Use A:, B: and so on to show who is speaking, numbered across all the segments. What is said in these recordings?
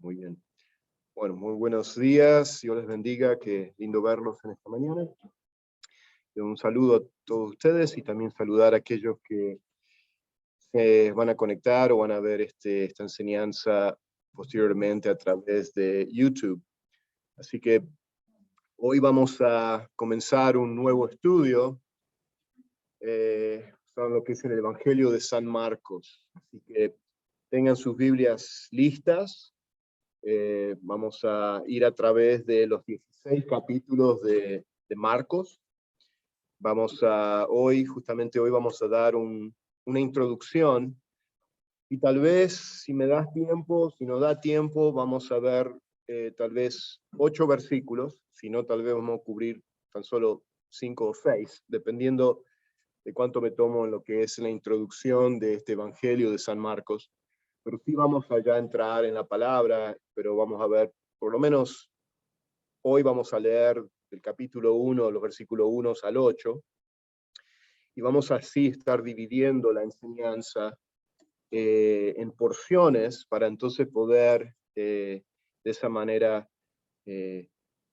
A: Muy bien. Bueno, muy buenos días. Dios les bendiga. Qué lindo verlos en esta mañana. Un saludo a todos ustedes y también saludar a aquellos que se van a conectar o van a ver esta enseñanza posteriormente a través de YouTube. Así que hoy vamos a comenzar un nuevo estudio sobre lo que es el Evangelio de San Marcos. Así que tengan sus Biblias listas. Vamos a ir a través de los 16 capítulos de Marcos. Justamente hoy vamos a dar una introducción, y tal vez, si me das tiempo, si no da tiempo, vamos a ver tal vez 8 versículos, si no, tal vez vamos a cubrir tan solo 5 o 6, dependiendo de cuánto me tomo en lo que es la introducción de este Evangelio de San Marcos. Pero sí vamos allá a entrar en la palabra, pero vamos a ver, por lo menos hoy vamos a leer el capítulo 1, los versículos 1 al 8, y vamos así estar dividiendo la enseñanza en porciones para entonces poder de esa manera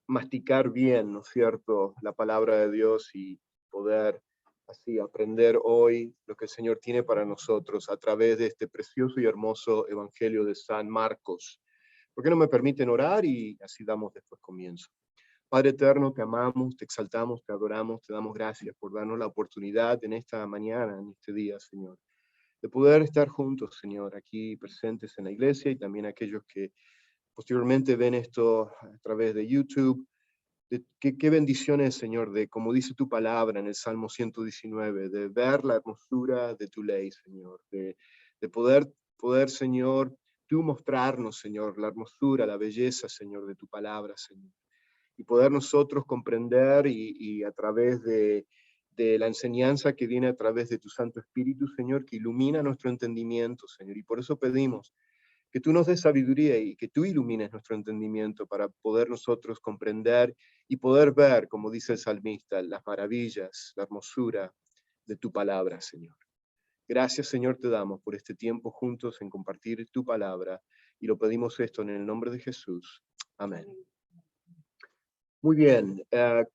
A: masticar bien, ¿no es cierto?, la palabra de Dios y poder así aprender hoy lo que el Señor tiene para nosotros a través de este precioso y hermoso Evangelio de San Marcos. ¿Por qué no me permiten orar y así damos después comienzo? Padre eterno, te amamos, te exaltamos, te adoramos, te damos gracias por darnos la oportunidad en esta mañana, en este día, Señor, de poder estar juntos, Señor, aquí presentes en la iglesia y también aquellos que posteriormente ven esto a través de YouTube. Qué bendiciones, Señor, de como dice tu palabra en el Salmo 119, de ver la hermosura de tu ley, Señor, de poder, Señor, tú mostrarnos, Señor, la hermosura, la belleza, Señor, de tu palabra, Señor, y poder nosotros comprender y a través de la enseñanza que viene a través de tu Santo Espíritu, Señor, que ilumina nuestro entendimiento, Señor, y por eso pedimos que tú nos des sabiduría y que tú ilumines nuestro entendimiento para poder nosotros comprender y poder ver, como dice el salmista, las maravillas, la hermosura de tu palabra, Señor. Gracias, Señor, te damos por este tiempo juntos en compartir tu palabra, y lo pedimos esto en el nombre de Jesús. Amén. Muy bien,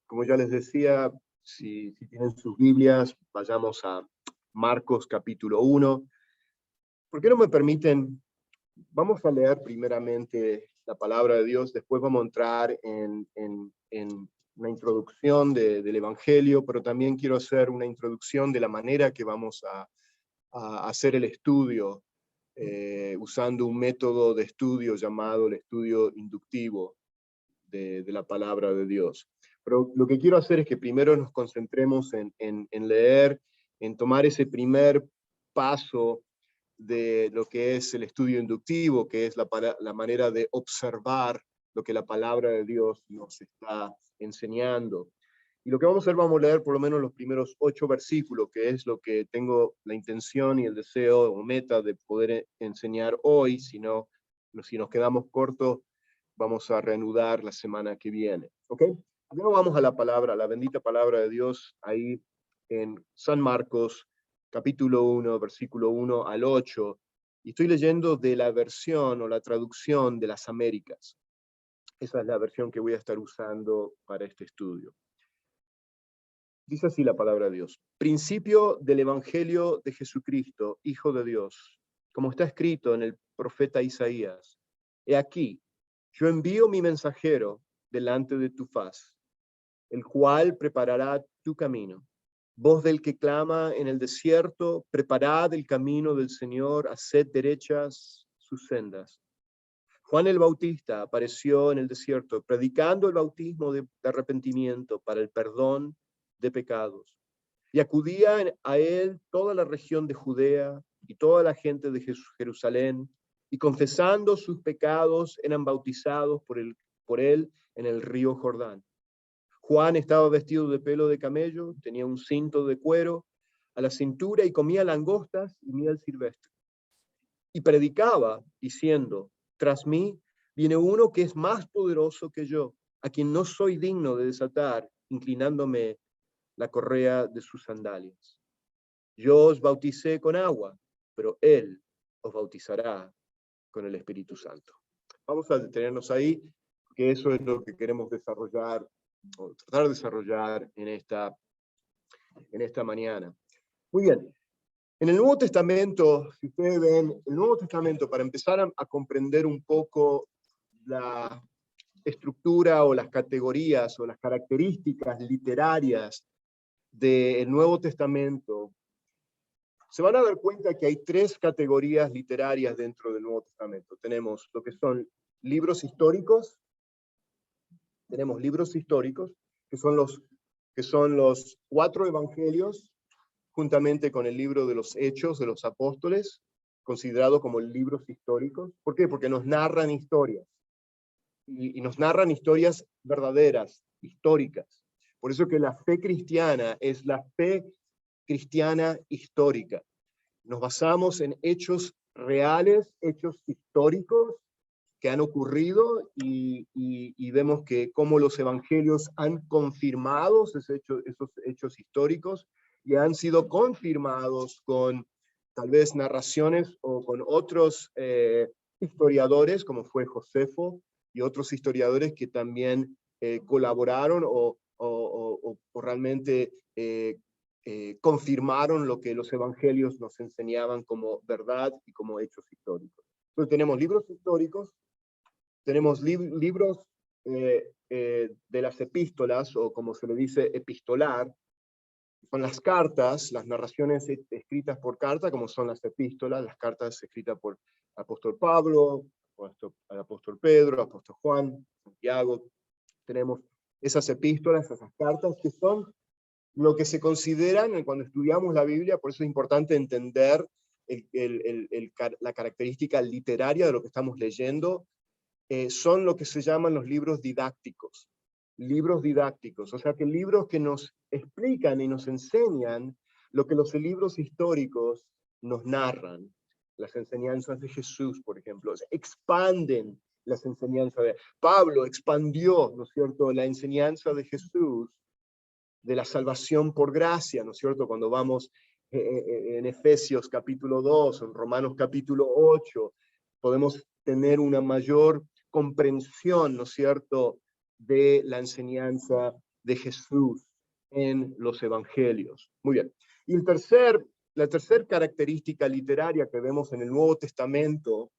A: como ya les decía, si tienen sus Biblias, vayamos a Marcos capítulo 1. ¿Por qué no me permiten? Vamos a leer primeramente la palabra de Dios, después vamos a entrar en una introducción del Evangelio, pero también quiero hacer una introducción de la manera que vamos a hacer el estudio, usando un método de estudio llamado el estudio inductivo de la palabra de Dios. Pero lo que quiero hacer es que primero nos concentremos en leer, en tomar ese primer paso de lo que es el estudio inductivo, que es la manera de observar lo que la palabra de Dios nos está enseñando. Y lo que vamos a hacer, vamos a leer por lo menos los primeros 8 versículos, que es lo que tengo la intención y el deseo o meta de poder enseñar hoy. Si nos quedamos cortos, vamos a reanudar la semana que viene. ¿Ok? Luego vamos a la palabra, la bendita palabra de Dios, ahí en San Marcos, capítulo 1, versículo 1 al 8, y estoy leyendo de la versión o la traducción de las Américas. Esa es la versión que voy a estar usando para este estudio. Dice así la palabra de Dios: principio del Evangelio de Jesucristo, Hijo de Dios, como está escrito en el profeta Isaías: he aquí, yo envío mi mensajero delante de tu faz, el cual preparará tu camino. Voz del que clama en el desierto: preparad el camino del Señor, haced derechas sus sendas. Juan el Bautista apareció en el desierto, predicando el bautismo de arrepentimiento para el perdón de pecados. Y acudía a él toda la región de Judea y toda la gente de Jerusalén, y confesando sus pecados eran bautizados por él en el río Jordán. Juan estaba vestido de pelo de camello, tenía un cinto de cuero a la cintura y comía langostas y miel silvestre. Y predicaba diciendo: tras mí viene uno que es más poderoso que yo, a quien no soy digno de desatar, inclinándome la correa de sus sandalias. Yo os bauticé con agua, pero él os bautizará con el Espíritu Santo. Vamos a detenernos ahí, que eso es lo que queremos desarrollar, o tratar de desarrollar en esta mañana. Muy bien. En el Nuevo Testamento, si ustedes ven, el Nuevo Testamento, para empezar a comprender un poco la estructura o las categorías o las características literarias del Nuevo Testamento, se van a dar cuenta que hay tres categorías literarias dentro del Nuevo Testamento. Tenemos lo que son libros históricos, que son los 4 evangelios, juntamente con el libro de los Hechos de los Apóstoles, considerado como libros históricos. ¿Por qué? Porque nos narran historias, y nos narran historias verdaderas, históricas. Por eso que la fe cristiana es la fe cristiana histórica. Nos basamos en hechos reales, hechos históricos que han ocurrido, y vemos que cómo los evangelios han confirmado esos hechos históricos, y han sido confirmados con tal vez narraciones o con otros historiadores, como fue Josefo, y otros historiadores que también colaboraron o realmente confirmaron lo que los evangelios nos enseñaban como verdad y como hechos históricos. Entonces tenemos libros históricos, tenemos libros de las epístolas, o como se le dice, epistolar, son las cartas, las narraciones escritas por carta, como son las epístolas, las cartas escritas por el apóstol Pablo, el apóstol Pedro, el apóstol Juan, Santiago. Tenemos esas epístolas, esas cartas, que son lo que se consideran cuando estudiamos la Biblia. Por eso es importante entender la característica literaria de lo que estamos leyendo. Son lo que se llaman los libros didácticos. Libros didácticos, o sea que libros que nos explican y nos enseñan lo que los libros históricos nos narran. Las enseñanzas de Jesús, por ejemplo, expanden las enseñanzas de Pablo, expandió, ¿no es cierto?, la enseñanza de Jesús, de la salvación por gracia, ¿no es cierto?, cuando vamos en Efesios capítulo 2, en Romanos capítulo 8, podemos tener una mayor comprensión, ¿no es cierto?, de la enseñanza de Jesús en los evangelios. Muy bien. Y la tercera característica literaria que vemos en el Nuevo Testamento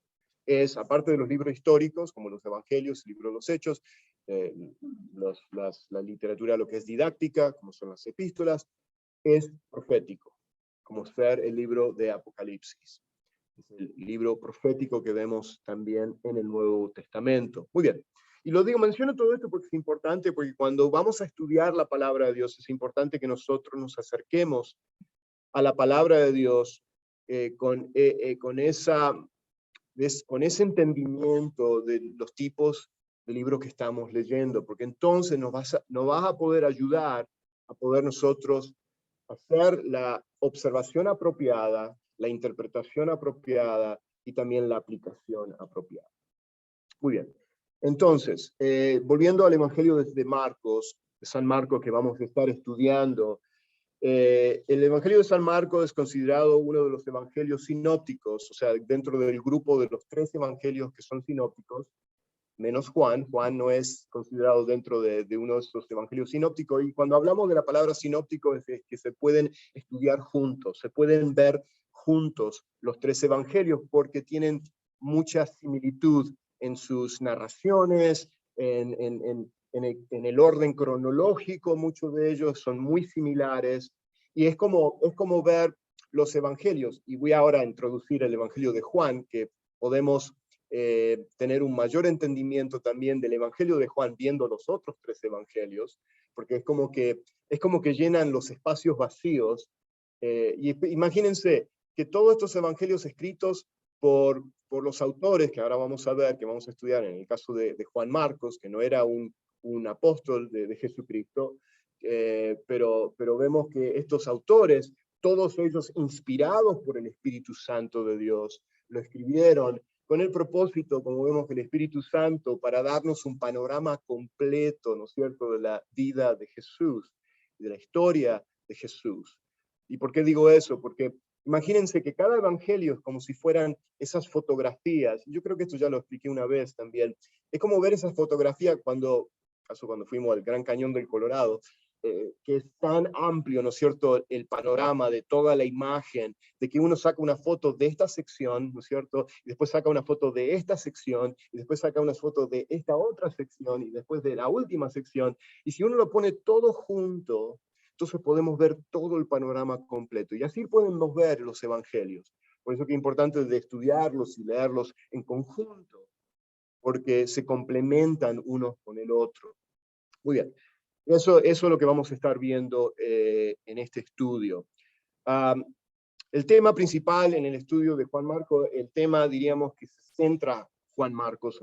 A: es, aparte de los libros históricos, como los evangelios, el libro de los Hechos, la literatura, lo que es didáctica, como son las epístolas, es profético, como ser el libro de Apocalipsis. Es el libro profético que vemos también en el Nuevo Testamento. Muy bien. Y menciono todo esto porque es importante, porque cuando vamos a estudiar la palabra de Dios, es importante que nosotros nos acerquemos a la palabra de Dios con ese entendimiento de los tipos de libros que estamos leyendo, porque entonces nos vas a poder ayudar a poder nosotros hacer la observación apropiada, la interpretación apropiada y también la aplicación apropiada. Muy bien. Entonces, volviendo al Evangelio de Marcos, de San Marcos, que vamos a estar estudiando, el Evangelio de San Marcos es considerado uno de los evangelios sinópticos, o sea, dentro del grupo de los 3 evangelios que son sinópticos, menos Juan. Juan no es considerado dentro de uno de esos evangelios sinópticos, y cuando hablamos de la palabra sinóptico es que se pueden estudiar juntos, se pueden ver juntos los 3 evangelios, porque tienen mucha similitud en sus narraciones, en el orden cronológico. Muchos de ellos son muy similares, y es como ver los evangelios. Y voy ahora a introducir el Evangelio de Juan, que podemos tener un mayor entendimiento también del Evangelio de Juan viendo los otros 3 evangelios, porque es como que llenan los espacios vacíos. Y imagínense que todos estos evangelios escritos por los autores, que ahora vamos a ver, que vamos a estudiar en el caso de Juan Marcos, que no era un apóstol de Jesucristo, pero vemos que estos autores, todos ellos inspirados por el Espíritu Santo de Dios, lo escribieron con el propósito, como vemos, del Espíritu Santo, para darnos un panorama completo, ¿no es cierto?, de la vida de Jesús, de la historia de Jesús. ¿Y por qué digo eso? Porque Imagínense que cada evangelio es como si fueran esas fotografías. Yo creo que esto ya lo expliqué una vez también. Es como ver esas fotografías cuando fuimos al Gran Cañón del Colorado, que es tan amplio, ¿no es cierto?, el panorama de toda la imagen, de que uno saca una foto de esta sección, ¿no es cierto?, y después saca una foto de esta sección, y después saca una foto de esta otra sección, y después de la última sección, y si uno lo pone todo junto, entonces podemos ver todo el panorama completo, y así podemos ver los evangelios. Por eso que es importante de estudiarlos y leerlos en conjunto, porque se complementan unos con el otro. Muy bien, eso es lo que vamos a estar viendo en este estudio. El tema principal en el estudio de Juan Marcos, el tema, diríamos, que se centra Juan Marcos,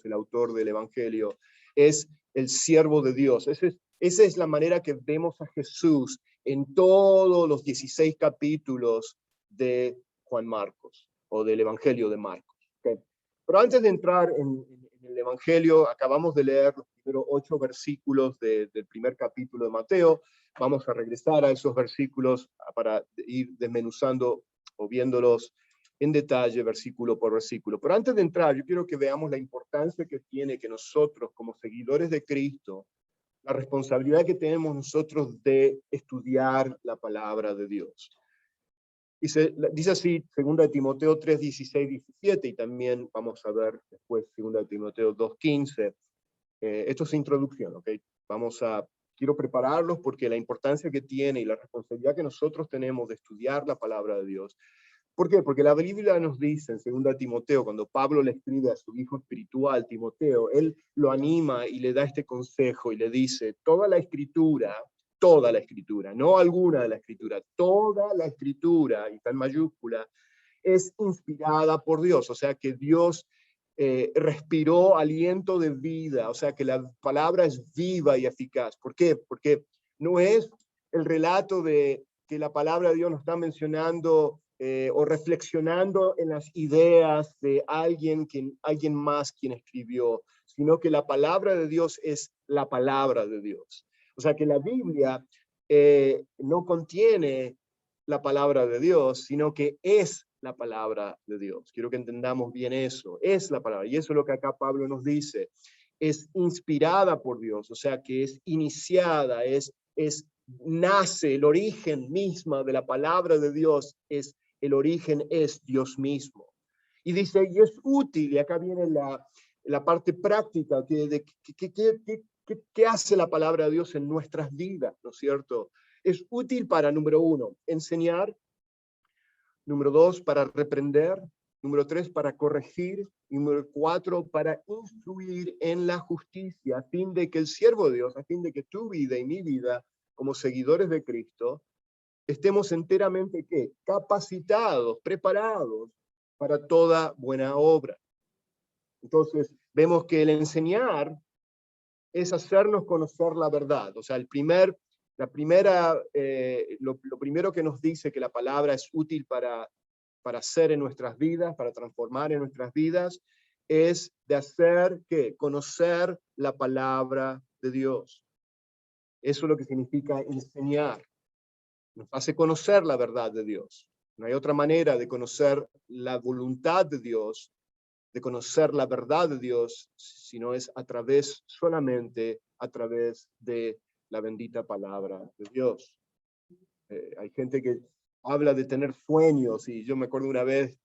A: el autor del Evangelio, es el siervo de Dios. Esa es la manera que vemos a Jesús en todos los 16 capítulos de Juan Marcos, o del Evangelio de Marcos. ¿Okay? Pero antes de entrar en el Evangelio, acabamos de leer los primeros 8 versículos del primer capítulo de Mateo. Vamos a regresar a esos versículos para ir desmenuzando o viéndolos en detalle, versículo por versículo. Pero antes de entrar, yo quiero que veamos la importancia que tiene que nosotros, como seguidores de Cristo, la responsabilidad que tenemos nosotros de estudiar la palabra de Dios. Dice así, 2 Timoteo 3, 16, 17, y también vamos a ver después 2 Timoteo 2, 15. Esto es introducción, ¿ok? Quiero prepararlos porque la importancia que tiene y la responsabilidad que nosotros tenemos de estudiar la palabra de Dios. ¿Por qué? Porque la Biblia nos dice en 2 Timoteo, cuando Pablo le escribe a su hijo espiritual, Timoteo, él lo anima y le da este consejo y le dice, toda la escritura, no alguna de la escritura, toda la escritura, y está en mayúscula, es inspirada por Dios, o sea que Dios respiró aliento de vida, o sea que la palabra es viva y eficaz. ¿Por qué? Porque no es el relato de que la palabra de Dios nos está mencionando o reflexionando en las ideas de alguien más quien escribió, sino que la palabra de Dios es la palabra de Dios. O sea que la Biblia no contiene la palabra de Dios, sino que es la palabra de Dios. Quiero que entendamos bien eso. Es la palabra. Y eso es lo que acá Pablo nos dice. Es inspirada por Dios, o sea que es iniciada, nace, el origen misma de la palabra de Dios, el origen es Dios mismo. Y dice, y es útil, y acá viene la parte práctica, ¿qué hace la palabra de Dios en nuestras vidas? ¿No es cierto? Es útil para, número 1, enseñar, número 2, para reprender, número 3, para corregir, y número 4, para instruir en la justicia, a fin de que el siervo de Dios, a fin de que tu vida y mi vida, como seguidores de Cristo, estemos enteramente, ¿qué? Capacitados, preparados para toda buena obra. Entonces, vemos que el enseñar es hacernos conocer la verdad. O sea, lo primero que nos dice que la palabra es útil para hacer en nuestras vidas, para transformar en nuestras vidas, es de hacer que conocer la palabra de Dios. Eso es lo que significa enseñar. Nos hace conocer la verdad de Dios. No hay otra manera de conocer la voluntad de Dios, de conocer la verdad de Dios, sino es solamente a través de la bendita palabra de Dios. Hay gente que habla de tener sueños, y yo me acuerdo una vez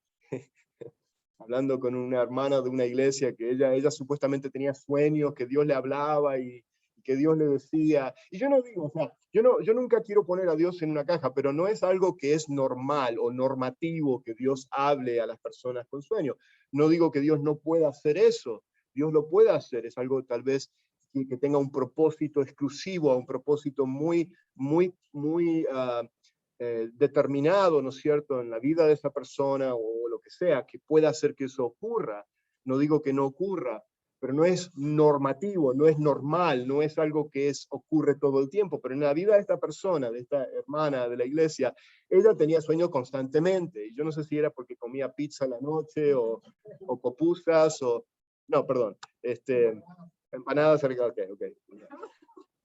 A: hablando con una hermana de una iglesia que ella supuestamente tenía sueños, que Dios le hablaba y que Dios le decía. Y yo no digo, o sea, yo nunca quiero poner a Dios en una caja, pero no es algo que es normal o normativo que Dios hable a las personas con sueños. No digo que Dios no pueda hacer eso, Dios lo puede hacer, es algo tal vez que tenga un propósito exclusivo, un propósito muy, muy, muy determinado, ¿no es cierto?, en la vida de esa persona o lo que sea, que pueda hacer que eso ocurra. No digo que no ocurra, pero no es normativo, no es normal, no es algo que ocurre todo el tiempo, pero en la vida de esta persona, de esta hermana de la iglesia, ella tenía sueños constantemente, y yo no sé si era porque comía pizza a la noche, o pupusas, no, perdón, empanadas, ok.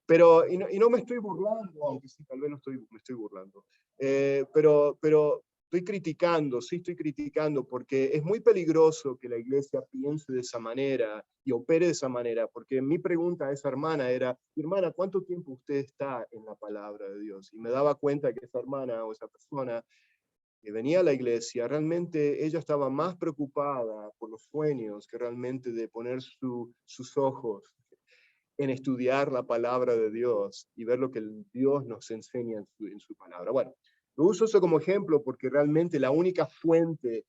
A: Pero, y no me estoy burlando, aunque sí, tal vez me estoy burlando. Pero Estoy criticando, sí estoy criticando, porque es muy peligroso que la iglesia piense de esa manera y opere de esa manera, porque mi pregunta a esa hermana era, hermana, ¿cuánto tiempo usted está en la palabra de Dios? Y me daba cuenta que esa hermana o esa persona que venía a la iglesia, realmente ella estaba más preocupada por los sueños que realmente de poner sus ojos en estudiar la palabra de Dios y ver lo que Dios nos enseña en su palabra. Bueno, lo uso eso como ejemplo porque realmente la única fuente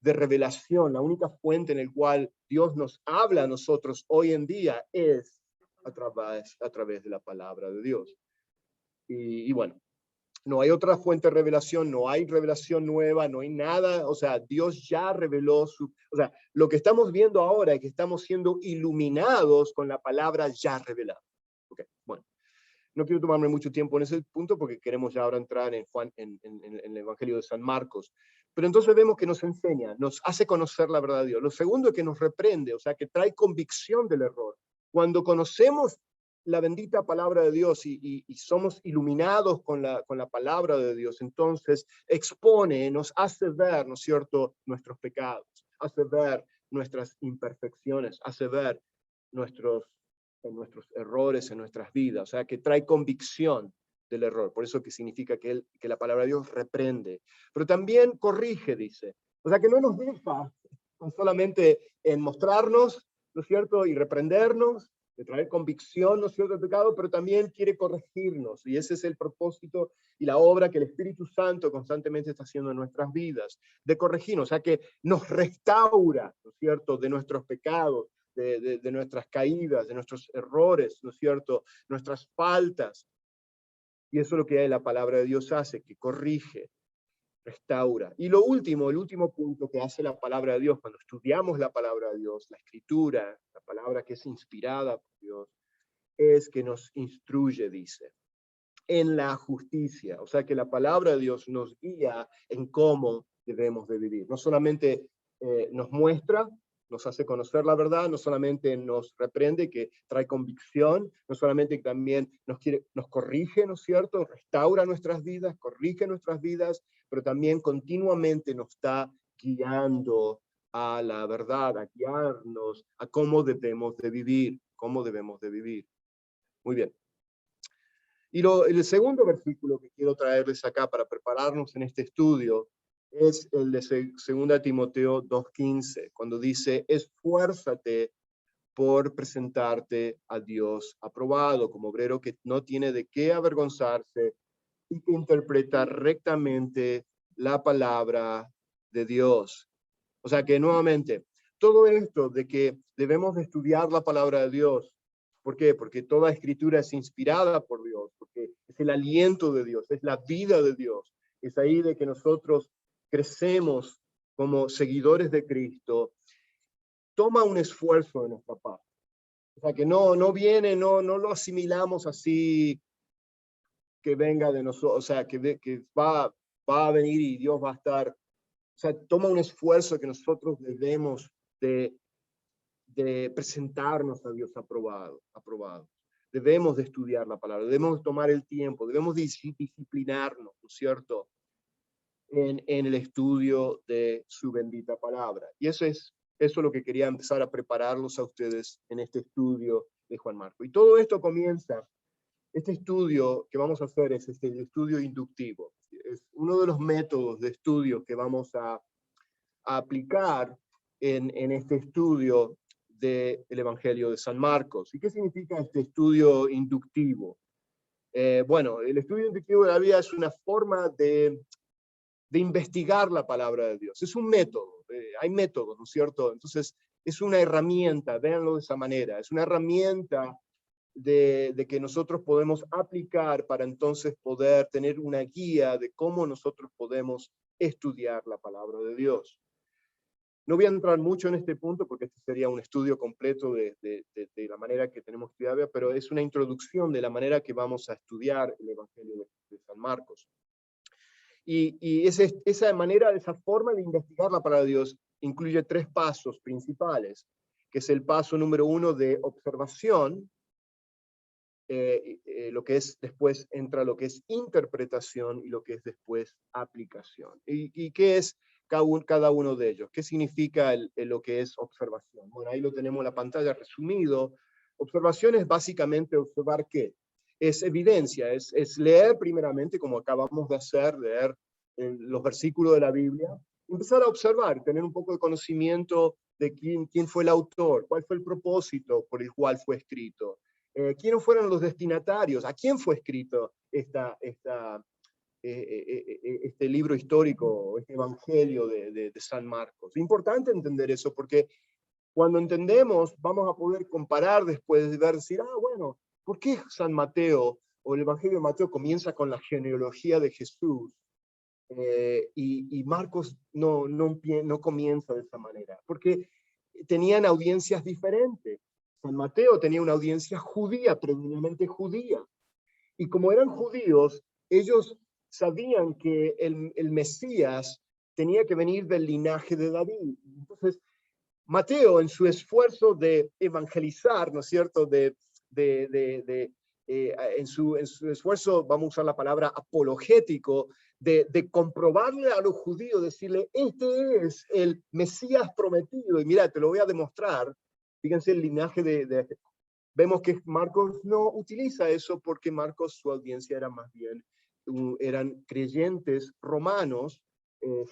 A: de revelación, la única fuente en la cual Dios nos habla a nosotros hoy en día es a través de la palabra de Dios. Y bueno, no hay otra fuente de revelación, no hay revelación nueva, no hay nada, o sea, Dios ya reveló o sea, lo que estamos viendo ahora es que estamos siendo iluminados con la palabra ya revelada. Okay, bueno, no quiero tomarme mucho tiempo en ese punto porque queremos ya ahora entrar en Juan, en el Evangelio de San Marcos. Pero entonces vemos que nos enseña, nos hace conocer la verdad de Dios. Lo segundo es que nos reprende, o sea, que trae convicción del error. Cuando conocemos la bendita palabra de Dios y somos iluminados con la palabra de Dios, entonces expone, nos hace ver, ¿no es cierto?, nuestros pecados, hace ver nuestras imperfecciones, hace ver nuestros errores en nuestras vidas, o sea, que trae convicción del error. Por eso que significa que la palabra de Dios reprende, pero también corrige, dice. O sea, que no nos deja solamente en mostrarnos, ¿no es cierto?, y reprendernos, de traer convicción, ¿no es cierto?, del pecado, pero también quiere corregirnos, y ese es el propósito y la obra que el Espíritu Santo constantemente está haciendo en nuestras vidas, de corregirnos, o sea, que nos restaura, ¿no es cierto?, de nuestros pecados, de nuestras caídas, de nuestros errores, ¿no es cierto?, nuestras faltas. Y eso es lo que la palabra de Dios hace, que corrige, restaura. Y lo último, el último punto que hace la palabra de Dios, cuando estudiamos la palabra de Dios, la escritura, la palabra que es inspirada por Dios, es que nos instruye, dice, en la justicia. O sea que la palabra de Dios nos guía en cómo debemos de vivir. No solamente nos muestra, nos hace conocer la verdad, no solamente nos reprende, que trae convicción, no solamente también nos corrige, ¿no es cierto?, restaura nuestras vidas, corrige nuestras vidas, pero también continuamente nos está guiando a la verdad, a guiarnos a cómo debemos de vivir, cómo debemos de vivir. Muy bien. Y el segundo versículo que quiero traerles acá para prepararnos en este estudio es el de 2 Timoteo 2:15, cuando dice, esfuérzate por presentarte a Dios aprobado, como obrero que no tiene de qué avergonzarse y que interpreta rectamente la palabra de Dios. O sea que nuevamente, todo esto de que debemos de estudiar la palabra de Dios, ¿por qué? Porque toda escritura es inspirada por Dios, porque es el aliento de Dios, es la vida de Dios. Es ahí de que nosotros crecemos como seguidores de Cristo. Toma un esfuerzo de nuestra parte. O sea, que no viene, no lo asimilamos así, que venga de nosotros, o sea, que va a venir y Dios va a estar. O sea, toma un esfuerzo que nosotros debemos de presentarnos a Dios aprobado. Debemos de estudiar la palabra, debemos tomar el tiempo, debemos disciplinarnos, ¿no es cierto?, en el estudio de su bendita palabra. Y eso es lo que quería empezar a prepararlos a ustedes en este estudio de Juan Marco. Y todo esto comienza, este estudio que vamos a hacer es el estudio inductivo. Es uno de los métodos de estudio que vamos a aplicar en este estudio del Evangelio de San Marcos. ¿Y qué significa este estudio inductivo? Bueno, el estudio inductivo de la vida es una forma de investigar la palabra de Dios. Es un método, hay métodos, ¿no es cierto? Entonces, es una herramienta, véanlo de esa manera, es una herramienta de que nosotros podemos aplicar para entonces poder tener una guía de cómo nosotros podemos estudiar la palabra de Dios. No voy a entrar mucho en este punto porque este sería un estudio completo de la manera que tenemos que estudiar, pero es una introducción de la manera que vamos a estudiar el Evangelio de San Marcos. Y esa manera, esa forma de investigar la palabra de Dios incluye 3 pasos principales, que es el paso número 1 de observación, lo que es después entra lo que es interpretación y lo que es después aplicación. ¿Y qué es cada uno de ellos? ¿Qué significa lo que es observación? Bueno, ahí lo tenemos en la pantalla resumido. Observación es básicamente observar qué. Es evidencia, es leer primeramente, como acabamos de hacer, leer los versículos de la Biblia, empezar a observar, tener un poco de conocimiento de quién fue el autor, cuál fue el propósito por el cual fue escrito, quiénes fueron los destinatarios, a quién fue escrito este libro histórico, este evangelio de San Marcos. Es importante entender eso porque cuando entendemos vamos a poder comparar después de ver, decir, bueno, ¿por qué San Mateo o el evangelio de Mateo comienza con la genealogía de Jesús? Y Marcos no comienza de esa manera, porque tenían audiencias diferentes. San Mateo tenía una audiencia judía, predominantemente judía, y como eran judíos, ellos sabían que el Mesías tenía que venir del linaje de David. Entonces, Mateo, en su esfuerzo de evangelizar, ¿no es cierto?, en su esfuerzo, vamos a usar la palabra apologético, de comprobarle a los judíos, decirle, este es el Mesías prometido, y mira, te lo voy a demostrar. Fíjense el linaje vemos que Marcos no utiliza eso porque Marcos, su audiencia era más bien, eran creyentes romanos,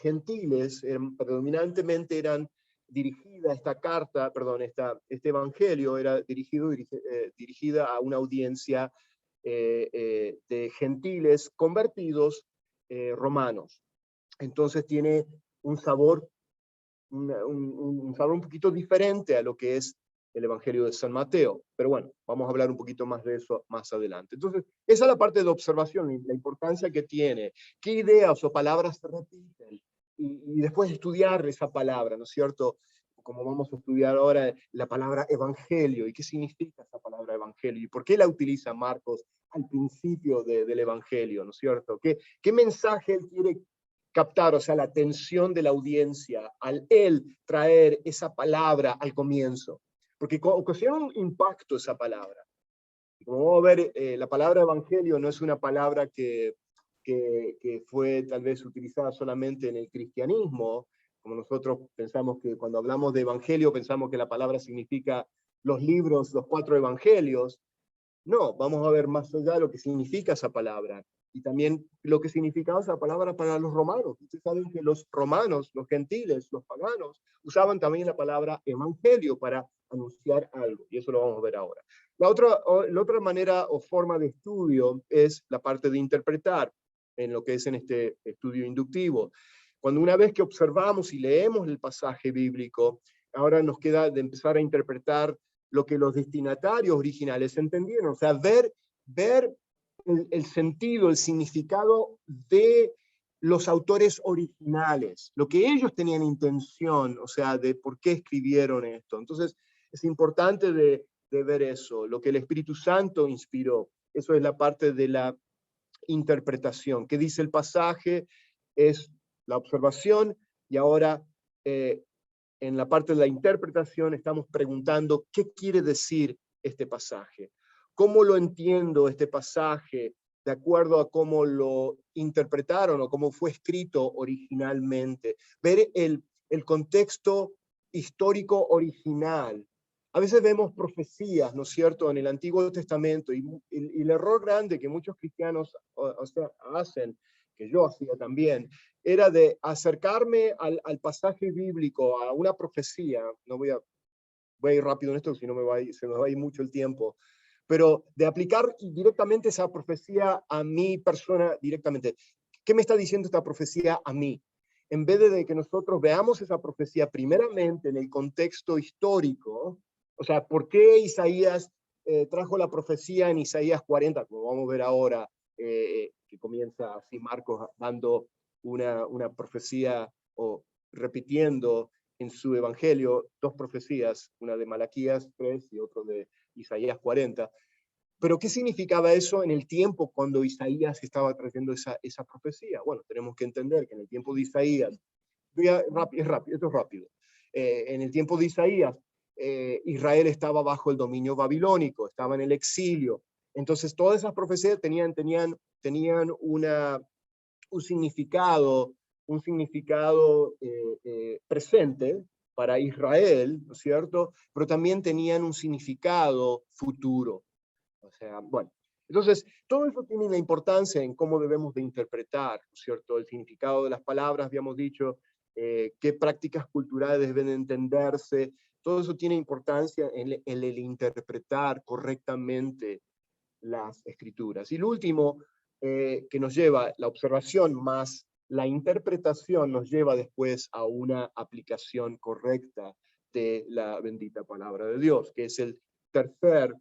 A: gentiles, predominantemente eran dirigida esta carta, perdón, este evangelio era dirigida a una audiencia de gentiles convertidos romanos. Entonces tiene un sabor, un sabor un poquito diferente a lo que es el Evangelio de San Mateo. Pero bueno, vamos a hablar un poquito más de eso más adelante. Entonces, esa es la parte de observación, la importancia que tiene, qué ideas o palabras se repiten, y después estudiar esa palabra, ¿no es cierto? Como vamos a estudiar ahora la palabra evangelio, y qué significa esa palabra evangelio, y por qué la utiliza Marcos al principio del evangelio, ¿no es cierto? ¿Qué mensaje él quiere captar, o sea, la atención de la audiencia al él traer esa palabra al comienzo? Porque ocasiona un impacto esa palabra. Como vamos a ver, la palabra evangelio no es una palabra que fue tal vez utilizada solamente en el cristianismo, como nosotros pensamos que cuando hablamos de evangelio pensamos que la palabra significa los libros, los 4 evangelios. No, vamos a ver más allá de lo que significa esa palabra y también lo que significaba esa palabra para los romanos. Ustedes saben que los romanos, los gentiles, los paganos, usaban también la palabra evangelio para anunciar algo, y eso lo vamos a ver ahora. La otra manera o forma de estudio es la parte de interpretar, en lo que es en este estudio inductivo. Cuando una vez que observamos y leemos el pasaje bíblico, ahora nos queda de empezar a interpretar lo que los destinatarios originales entendieron, o sea, ver el sentido, el significado de los autores originales, lo que ellos tenían intención, o sea, de por qué escribieron esto. Entonces, es importante de ver eso, lo que el Espíritu Santo inspiró. Eso es la parte de la interpretación. ¿Qué dice el pasaje? Es la observación, y ahora en la parte de la interpretación estamos preguntando qué quiere decir este pasaje, cómo lo entiendo este pasaje de acuerdo a cómo lo interpretaron o cómo fue escrito originalmente, ver el contexto histórico original. A veces vemos profecías, ¿no es cierto?, en el Antiguo Testamento, y el error grande que muchos cristianos hacen, que yo hacía también, era de acercarme al pasaje bíblico, a una profecía. No voy a ir rápido en esto, si no se me va a ir mucho el tiempo, pero de aplicar directamente esa profecía a mi persona directamente. ¿Qué me está diciendo esta profecía a mí? En vez de que nosotros veamos esa profecía primeramente en el contexto histórico, o sea, ¿por qué Isaías trajo la profecía en Isaías 40, como vamos a ver ahora, que comienza así Marcos dando una profecía o repitiendo en su evangelio 2 profecías, una de Malaquías 3 y otra de Isaías 40. Pero ¿qué significaba eso en el tiempo cuando Isaías estaba trayendo esa profecía? Bueno, tenemos que entender que en el tiempo de Isaías, esto es rápido, en el tiempo de Isaías, Israel estaba bajo el dominio babilónico, estaba en el exilio, Entonces todas esas profecías tenían un significado presente para Israel, ¿no es cierto? Pero también tenían un significado futuro. O sea, bueno, entonces todo eso tiene una importancia en cómo debemos de interpretar, ¿no es cierto? El significado de las palabras, habíamos dicho, qué prácticas culturales deben entenderse, todo eso tiene importancia en el interpretar correctamente las escrituras. Y lo último que nos lleva, la observación más la interpretación nos lleva después a una aplicación correcta de la bendita palabra de Dios, que es el tercer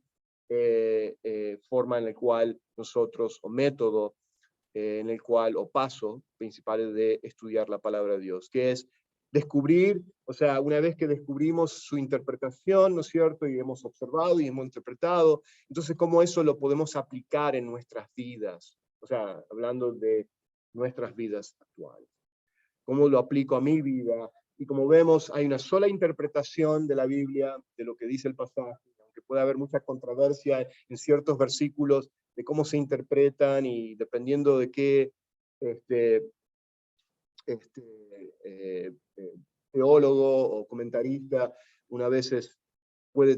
A: forma en la cual nosotros, o método en el cual, o paso principal de estudiar la palabra de Dios, que es descubrir, o sea, una vez que descubrimos su interpretación, ¿no es cierto? Y hemos observado y hemos interpretado, entonces cómo eso lo podemos aplicar en nuestras vidas, o sea, hablando de nuestras vidas actuales. ¿Cómo lo aplico a mi vida? Y como vemos, hay una sola interpretación de la Biblia, de lo que dice el pasaje, aunque puede haber mucha controversia en ciertos versículos de cómo se interpretan y dependiendo de qué teólogo o comentarista, una vez puede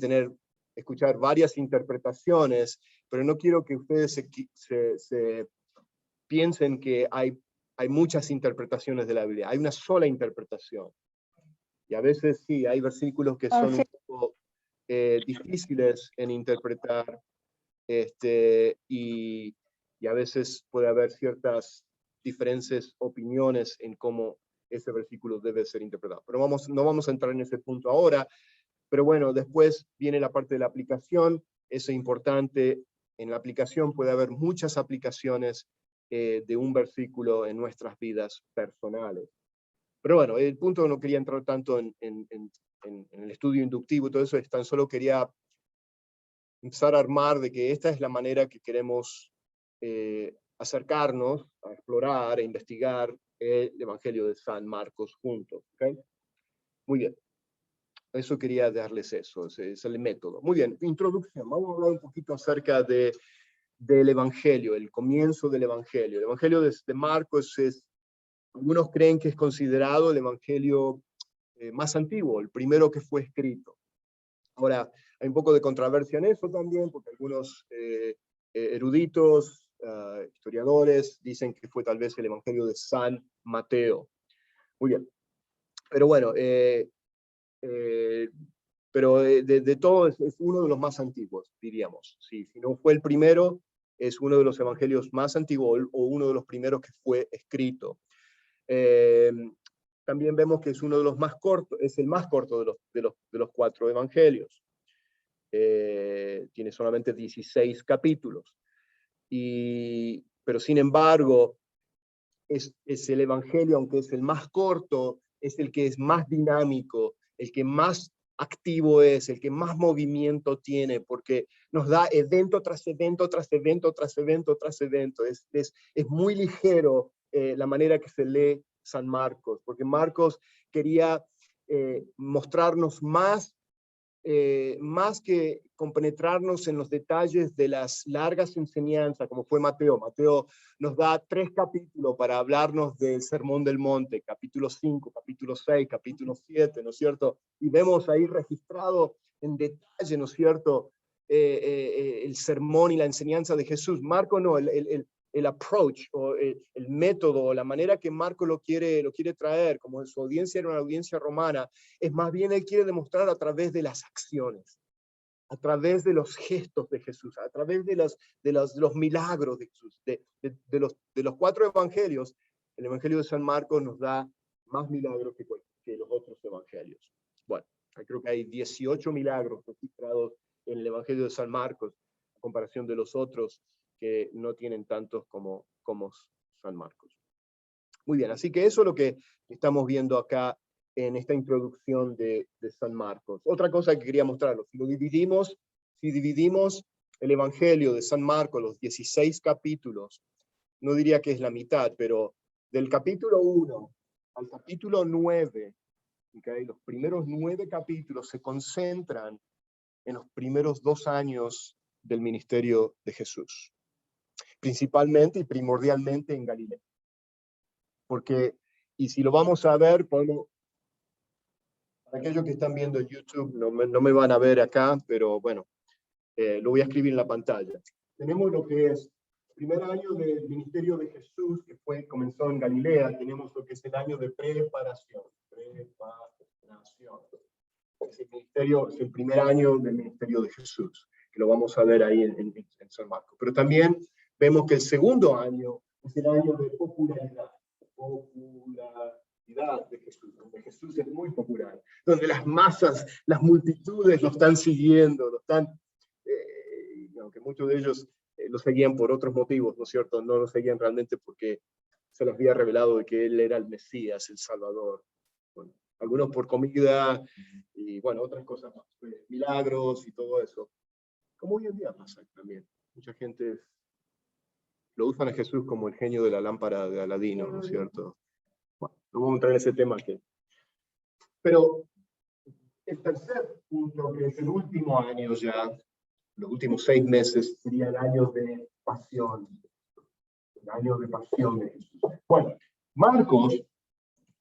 A: escuchar varias interpretaciones, pero no quiero que ustedes se piensen que hay muchas interpretaciones de la Biblia, hay una sola interpretación. Y a veces sí, hay versículos que son un poco difíciles en interpretar, y a veces puede haber ciertas diferentes opiniones en cómo ese versículo debe ser interpretado. Pero no vamos a entrar en ese punto ahora, pero bueno, después viene la parte de la aplicación, eso es importante. En la aplicación puede haber muchas aplicaciones de un versículo en nuestras vidas personales. Pero bueno, el punto no quería entrar tanto en el estudio inductivo y todo eso, es tan solo quería empezar a armar de que esta es la manera que queremos acercarnos a explorar, a investigar el Evangelio de San Marcos juntos. ¿Okay? Muy bien. Eso quería darles eso, ese es el método. Muy bien, introducción. Vamos a hablar un poquito acerca del Evangelio, el comienzo del Evangelio. El Evangelio de Marcos algunos creen que es considerado el Evangelio más antiguo, el primero que fue escrito. Ahora, hay un poco de controversia en eso también, porque algunos eruditos, historiadores, dicen que fue tal vez el Evangelio de San Mateo. Muy bien. Pero bueno, pero de todo es uno de los más antiguos, diríamos. Sí, si no fue el primero, es uno de los evangelios más antiguos o uno de los primeros que fue escrito. También vemos que es uno de los más cortos, es el más corto de los cuatro evangelios. Tiene solamente 16 capítulos. Pero sin embargo, es el evangelio, aunque es el más corto, es el que es más dinámico, el que más activo es, el que más movimiento tiene, porque nos da evento tras evento, tras evento, tras evento, tras evento. Es muy ligero la manera que se lee San Marcos, porque Marcos quería mostrarnos más que compenetrarnos en los detalles de las largas enseñanzas, como fue Mateo. Mateo nos da 3 capítulos para hablarnos del Sermón del Monte, capítulo 5, capítulo 6, capítulo 7, ¿no es cierto? Y vemos ahí registrado en detalle, ¿no es cierto?, el sermón y la enseñanza de Jesús. Marco no, el approach, o el método, o la manera que Marco lo quiere traer, como su audiencia era una audiencia romana, es más bien él quiere demostrar a través de las acciones, a través de los gestos de Jesús, a través de los milagros de Jesús. De los 4 evangelios, el Evangelio de San Marcos nos da más milagros que los otros evangelios. Bueno, creo que hay 18 milagros registrados en el Evangelio de San Marcos, a comparación de los otros que no tienen tantos como San Marcos. Muy bien, así que eso es lo que estamos viendo acá en esta introducción de San Marcos. Otra cosa que quería mostrarles, si dividimos el Evangelio de San Marcos, los 16 capítulos, no diría que es la mitad, pero del capítulo 1 al capítulo 9, ¿okay? Los primeros 9 capítulos se concentran en los primeros 2 años del ministerio de Jesús, principalmente y primordialmente en Galilea. Porque, y si lo vamos a ver, podemos, para aquellos que están viendo en YouTube, no me van a ver acá, pero bueno, lo voy a escribir en la pantalla. Tenemos lo que es el primer año del ministerio de Jesús, que comenzó en Galilea. Tenemos lo que es el año de preparación. Es el primer año del ministerio de Jesús, que lo vamos a ver ahí en San Marcos. Pero también vemos que el segundo año es el año de popularidad de Jesús, donde Jesús es muy popular, donde las masas, las multitudes lo están siguiendo, aunque muchos de ellos lo seguían por otros motivos, ¿no es cierto? No lo seguían realmente porque se les había revelado de que él era el Mesías, el Salvador. Bueno, algunos por comida y bueno, otras cosas más, milagros y todo eso. Como hoy en día pasa también. Mucha gente lo usan a Jesús como el genio de la lámpara de Aladino, ¿no es cierto? Bueno, no vamos a entrar en ese tema aquí. Pero el tercer punto, que es el último año ya, los últimos 6 meses, sería el año de pasión. El año de pasión de Jesús. Bueno, Marcos,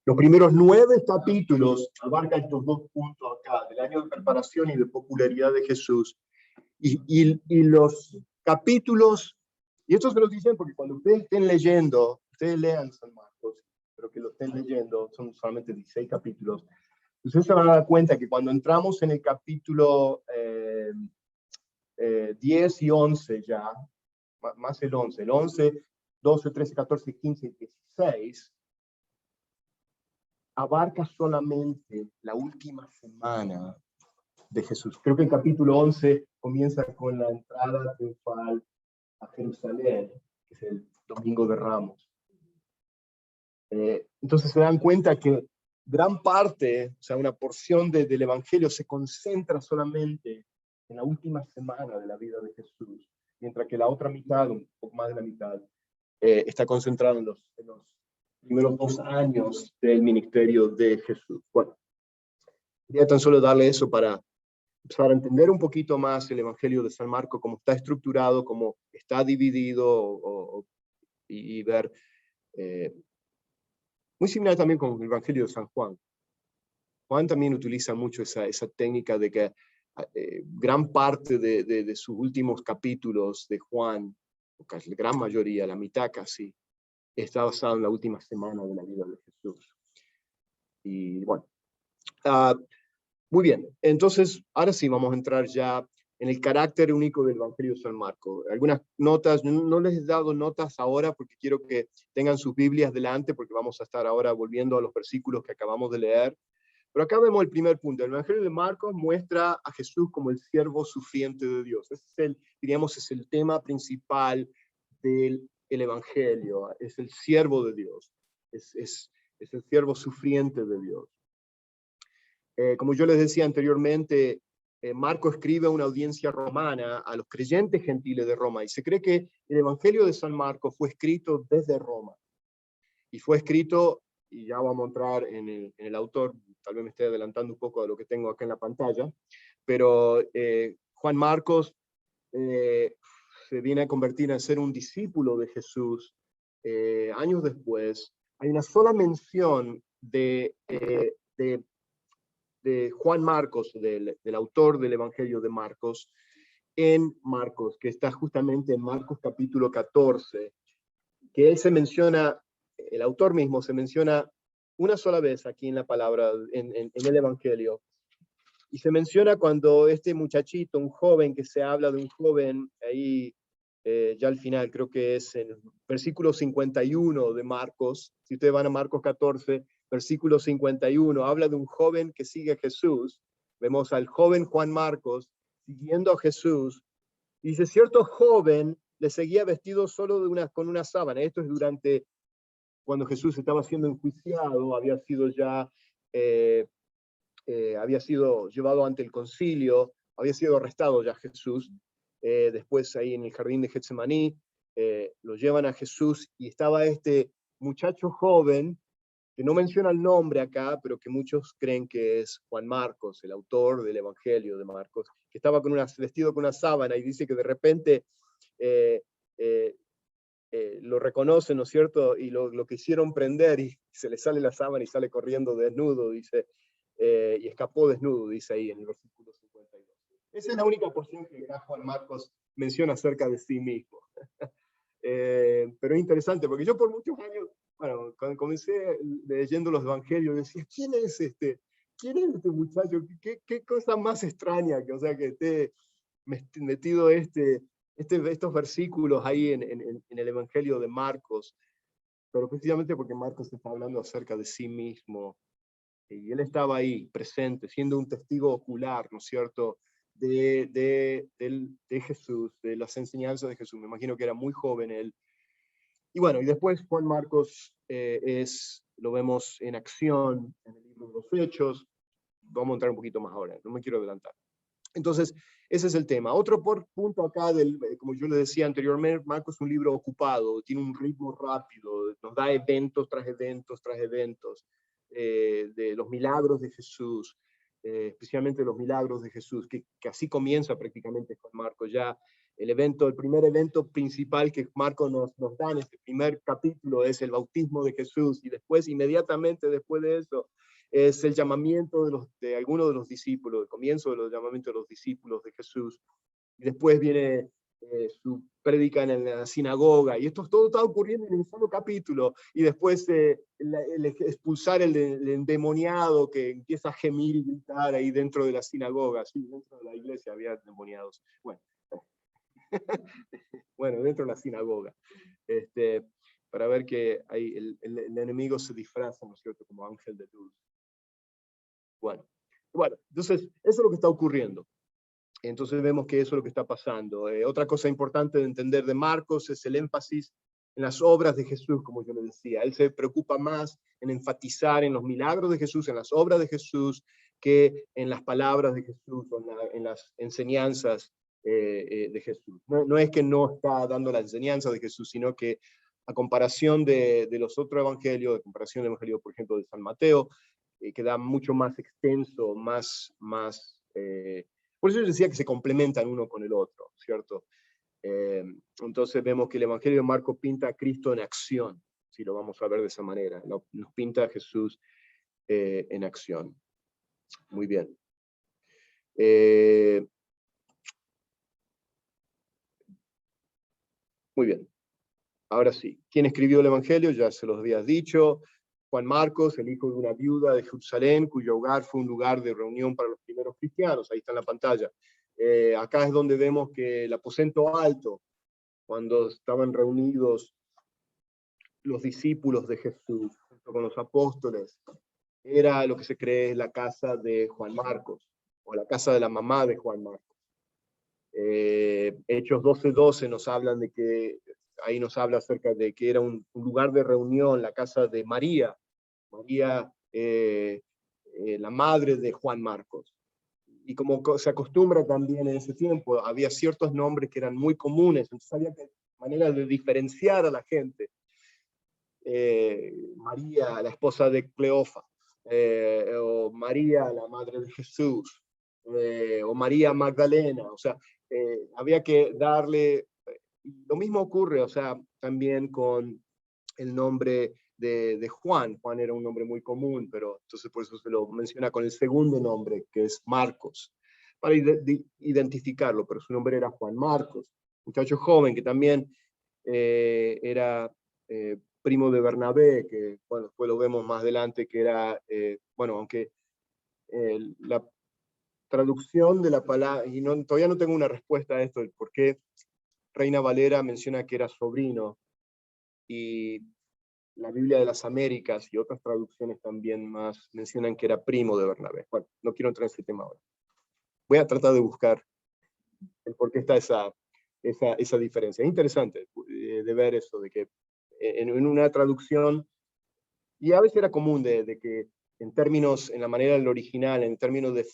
A: los primeros 9 capítulos abarca estos 2 puntos acá, del año de preparación y de popularidad de Jesús. Y los capítulos, y esto se los dicen porque cuando ustedes estén leyendo, ustedes lean San Marcos, pero que lo estén leyendo, son solamente 16 capítulos, ustedes se van a dar cuenta que cuando entramos en el capítulo 10 y 11 ya, más el 11, 12, 13, 14, 15 y 16, abarca solamente la última semana de Jesús. Creo que el capítulo 11 comienza con la entrada triunfal a Jerusalén, que es el Domingo de Ramos. Entonces se dan cuenta que gran parte, o sea, una porción del Evangelio se concentra solamente en la última semana de la vida de Jesús, mientras que la otra mitad, un poco más de la mitad, está concentrada en los primeros 2 años del ministerio de Jesús. Bueno, quería tan solo darle eso para entender un poquito más el Evangelio de San Marcos, cómo está estructurado, cómo está dividido, y ver, muy similar también con el Evangelio de San Juan. Juan también utiliza mucho esa técnica de que gran parte de sus últimos capítulos de Juan, casi la gran mayoría, la mitad casi, está basado en la última semana de la vida de Jesús. Y bueno, muy bien, entonces ahora sí vamos a entrar ya en el carácter único del Evangelio de San Marcos. Algunas notas, no les he dado notas ahora porque quiero que tengan sus Biblias delante, porque vamos a estar ahora volviendo a los versículos que acabamos de leer. Pero acá vemos el primer punto. El Evangelio de Marcos muestra a Jesús como el siervo sufriente de Dios. Ese es el tema principal del Evangelio. Es el siervo de Dios. Es el siervo sufriente de Dios. Como yo les decía anteriormente, Marco escribe a una audiencia romana, a los creyentes gentiles de Roma, y se cree que el Evangelio de San Marcos fue escrito desde Roma. Y fue escrito, y ya vamos a entrar en el autor, tal vez me esté adelantando un poco de lo que tengo acá en la pantalla, pero Juan Marcos se viene a convertir en ser un discípulo de Jesús años después. Hay una sola mención de Juan Marcos, del autor del Evangelio de Marcos, en Marcos, que está justamente en Marcos capítulo 14, que él se menciona, el autor mismo se menciona una sola vez aquí en la palabra, en el Evangelio, y se menciona cuando este muchachito, un joven, que se habla de un joven, ahí ya al final, creo que es en el versículo 51 de Marcos, si ustedes van a Marcos 14, versículo 51, habla de un joven que sigue a Jesús. Vemos al joven Juan Marcos siguiendo a Jesús. Y dice, cierto joven le seguía vestido solo con una sábana. Esto es durante cuando Jesús estaba siendo enjuiciado, había sido llevado ante el concilio, había sido arrestado ya Jesús. Después ahí en el jardín de Getsemaní, lo llevan a Jesús y estaba este muchacho joven que no menciona el nombre acá, pero que muchos creen que es Juan Marcos, el autor del Evangelio de Marcos, que estaba vestido con una sábana y dice que de repente eh, eh, lo reconocen, ¿no es cierto? Y lo quisieron prender y se le sale la sábana y sale corriendo desnudo, dice, y escapó desnudo, dice ahí en el versículo 52. Esa es la única porción que Juan Marcos menciona acerca de sí mismo. Pero es interesante, porque yo por muchos años, bueno, cuando comencé leyendo los evangelios, decía, ¿quién es este muchacho? ¿Qué cosa más extraña que, o sea, que esté metido estos versículos ahí en el evangelio de Marcos? Pero precisamente porque Marcos está hablando acerca de sí mismo, y él estaba ahí, presente, siendo un testigo ocular, ¿no es cierto?, de Jesús, de las enseñanzas de Jesús. Me imagino que era muy joven él. Y bueno, y después Juan Marcos lo vemos en acción en el libro de los Hechos. Vamos a entrar un poquito más ahora, no me quiero adelantar. Entonces, ese es el tema. Otro punto acá, como yo le decía anteriormente, Marcos es un libro ocupado, tiene un ritmo rápido, nos da eventos tras eventos tras eventos, de los milagros de Jesús, especialmente los milagros de Jesús, que así comienza prácticamente con Marcos. Ya el primer evento principal que Marcos nos da en este primer capítulo es el bautismo de Jesús, y después, inmediatamente después de eso, es el llamamiento de algunos de los discípulos, el comienzo de los llamamientos de los discípulos de Jesús. Y después viene su prédica en la sinagoga, y esto todo está ocurriendo en un solo capítulo. Y después el expulsar el endemoniado que empieza a gemir y gritar ahí dentro de la sinagoga. Sí, dentro de la iglesia había endemoniados. Bueno, bueno, dentro de la sinagoga. Para ver que ahí el enemigo se disfraza, ¿no es cierto?, como ángel de luz. Bueno, entonces eso es lo que está ocurriendo. Entonces vemos que eso es lo que está pasando. Otra cosa importante de entender de Marcos es el énfasis en las obras de Jesús, como yo le decía. Él se preocupa más en enfatizar en los milagros de Jesús, en las obras de Jesús, que en las palabras de Jesús, o en las enseñanzas de Jesús. No es que no está dando la enseñanza de Jesús, sino que a comparación de los otros evangelios, a comparación del evangelio, por ejemplo, de San Mateo, que da mucho más extenso, por eso yo decía que se complementan uno con el otro, ¿cierto? Entonces vemos que el Evangelio de Marcos pinta a Cristo en acción, si lo vamos a ver de esa manera. Nos pinta a Jesús en acción. Muy bien. Muy bien. Ahora sí, ¿quién escribió el Evangelio? Ya se los había dicho. Juan Marcos, el hijo de una viuda de Jerusalén, cuyo hogar fue un lugar de reunión para los primeros cristianos. Ahí está en la pantalla. Acá es donde vemos que el aposento alto, cuando estaban reunidos los discípulos de Jesús junto con los apóstoles, era lo que se cree es la casa de Juan Marcos, o la casa de la mamá de Juan Marcos. Hechos 12:12 nos hablan de que, ahí nos habla acerca de que era un lugar de reunión, la casa de María, la madre de Juan Marcos. Y como se acostumbra también en ese tiempo, había ciertos nombres que eran muy comunes, entonces había manera de diferenciar a la gente. María, la esposa de Cleofa, o María, la madre de Jesús, o María Magdalena, o sea, había que darle, lo mismo ocurre, o sea, también con el nombre de Juan. Juan era un nombre muy común, pero entonces por eso se lo menciona con el segundo nombre, que es Marcos, para identificarlo, pero su nombre era Juan Marcos, muchacho joven que también era primo de Bernabé, que bueno, después lo vemos más adelante, que era, bueno, aunque la traducción de la palabra, y todavía no tengo una respuesta a esto, el por qué Reina Valera menciona que era sobrino, y la Biblia de las Américas y otras traducciones también más mencionan que era primo de Bernabé. Bueno, no quiero entrar en ese tema ahora. Voy a tratar de buscar el por qué está esa diferencia. Es interesante de ver eso, de que en una traducción, y a veces era común de que en la manera del original, en términos de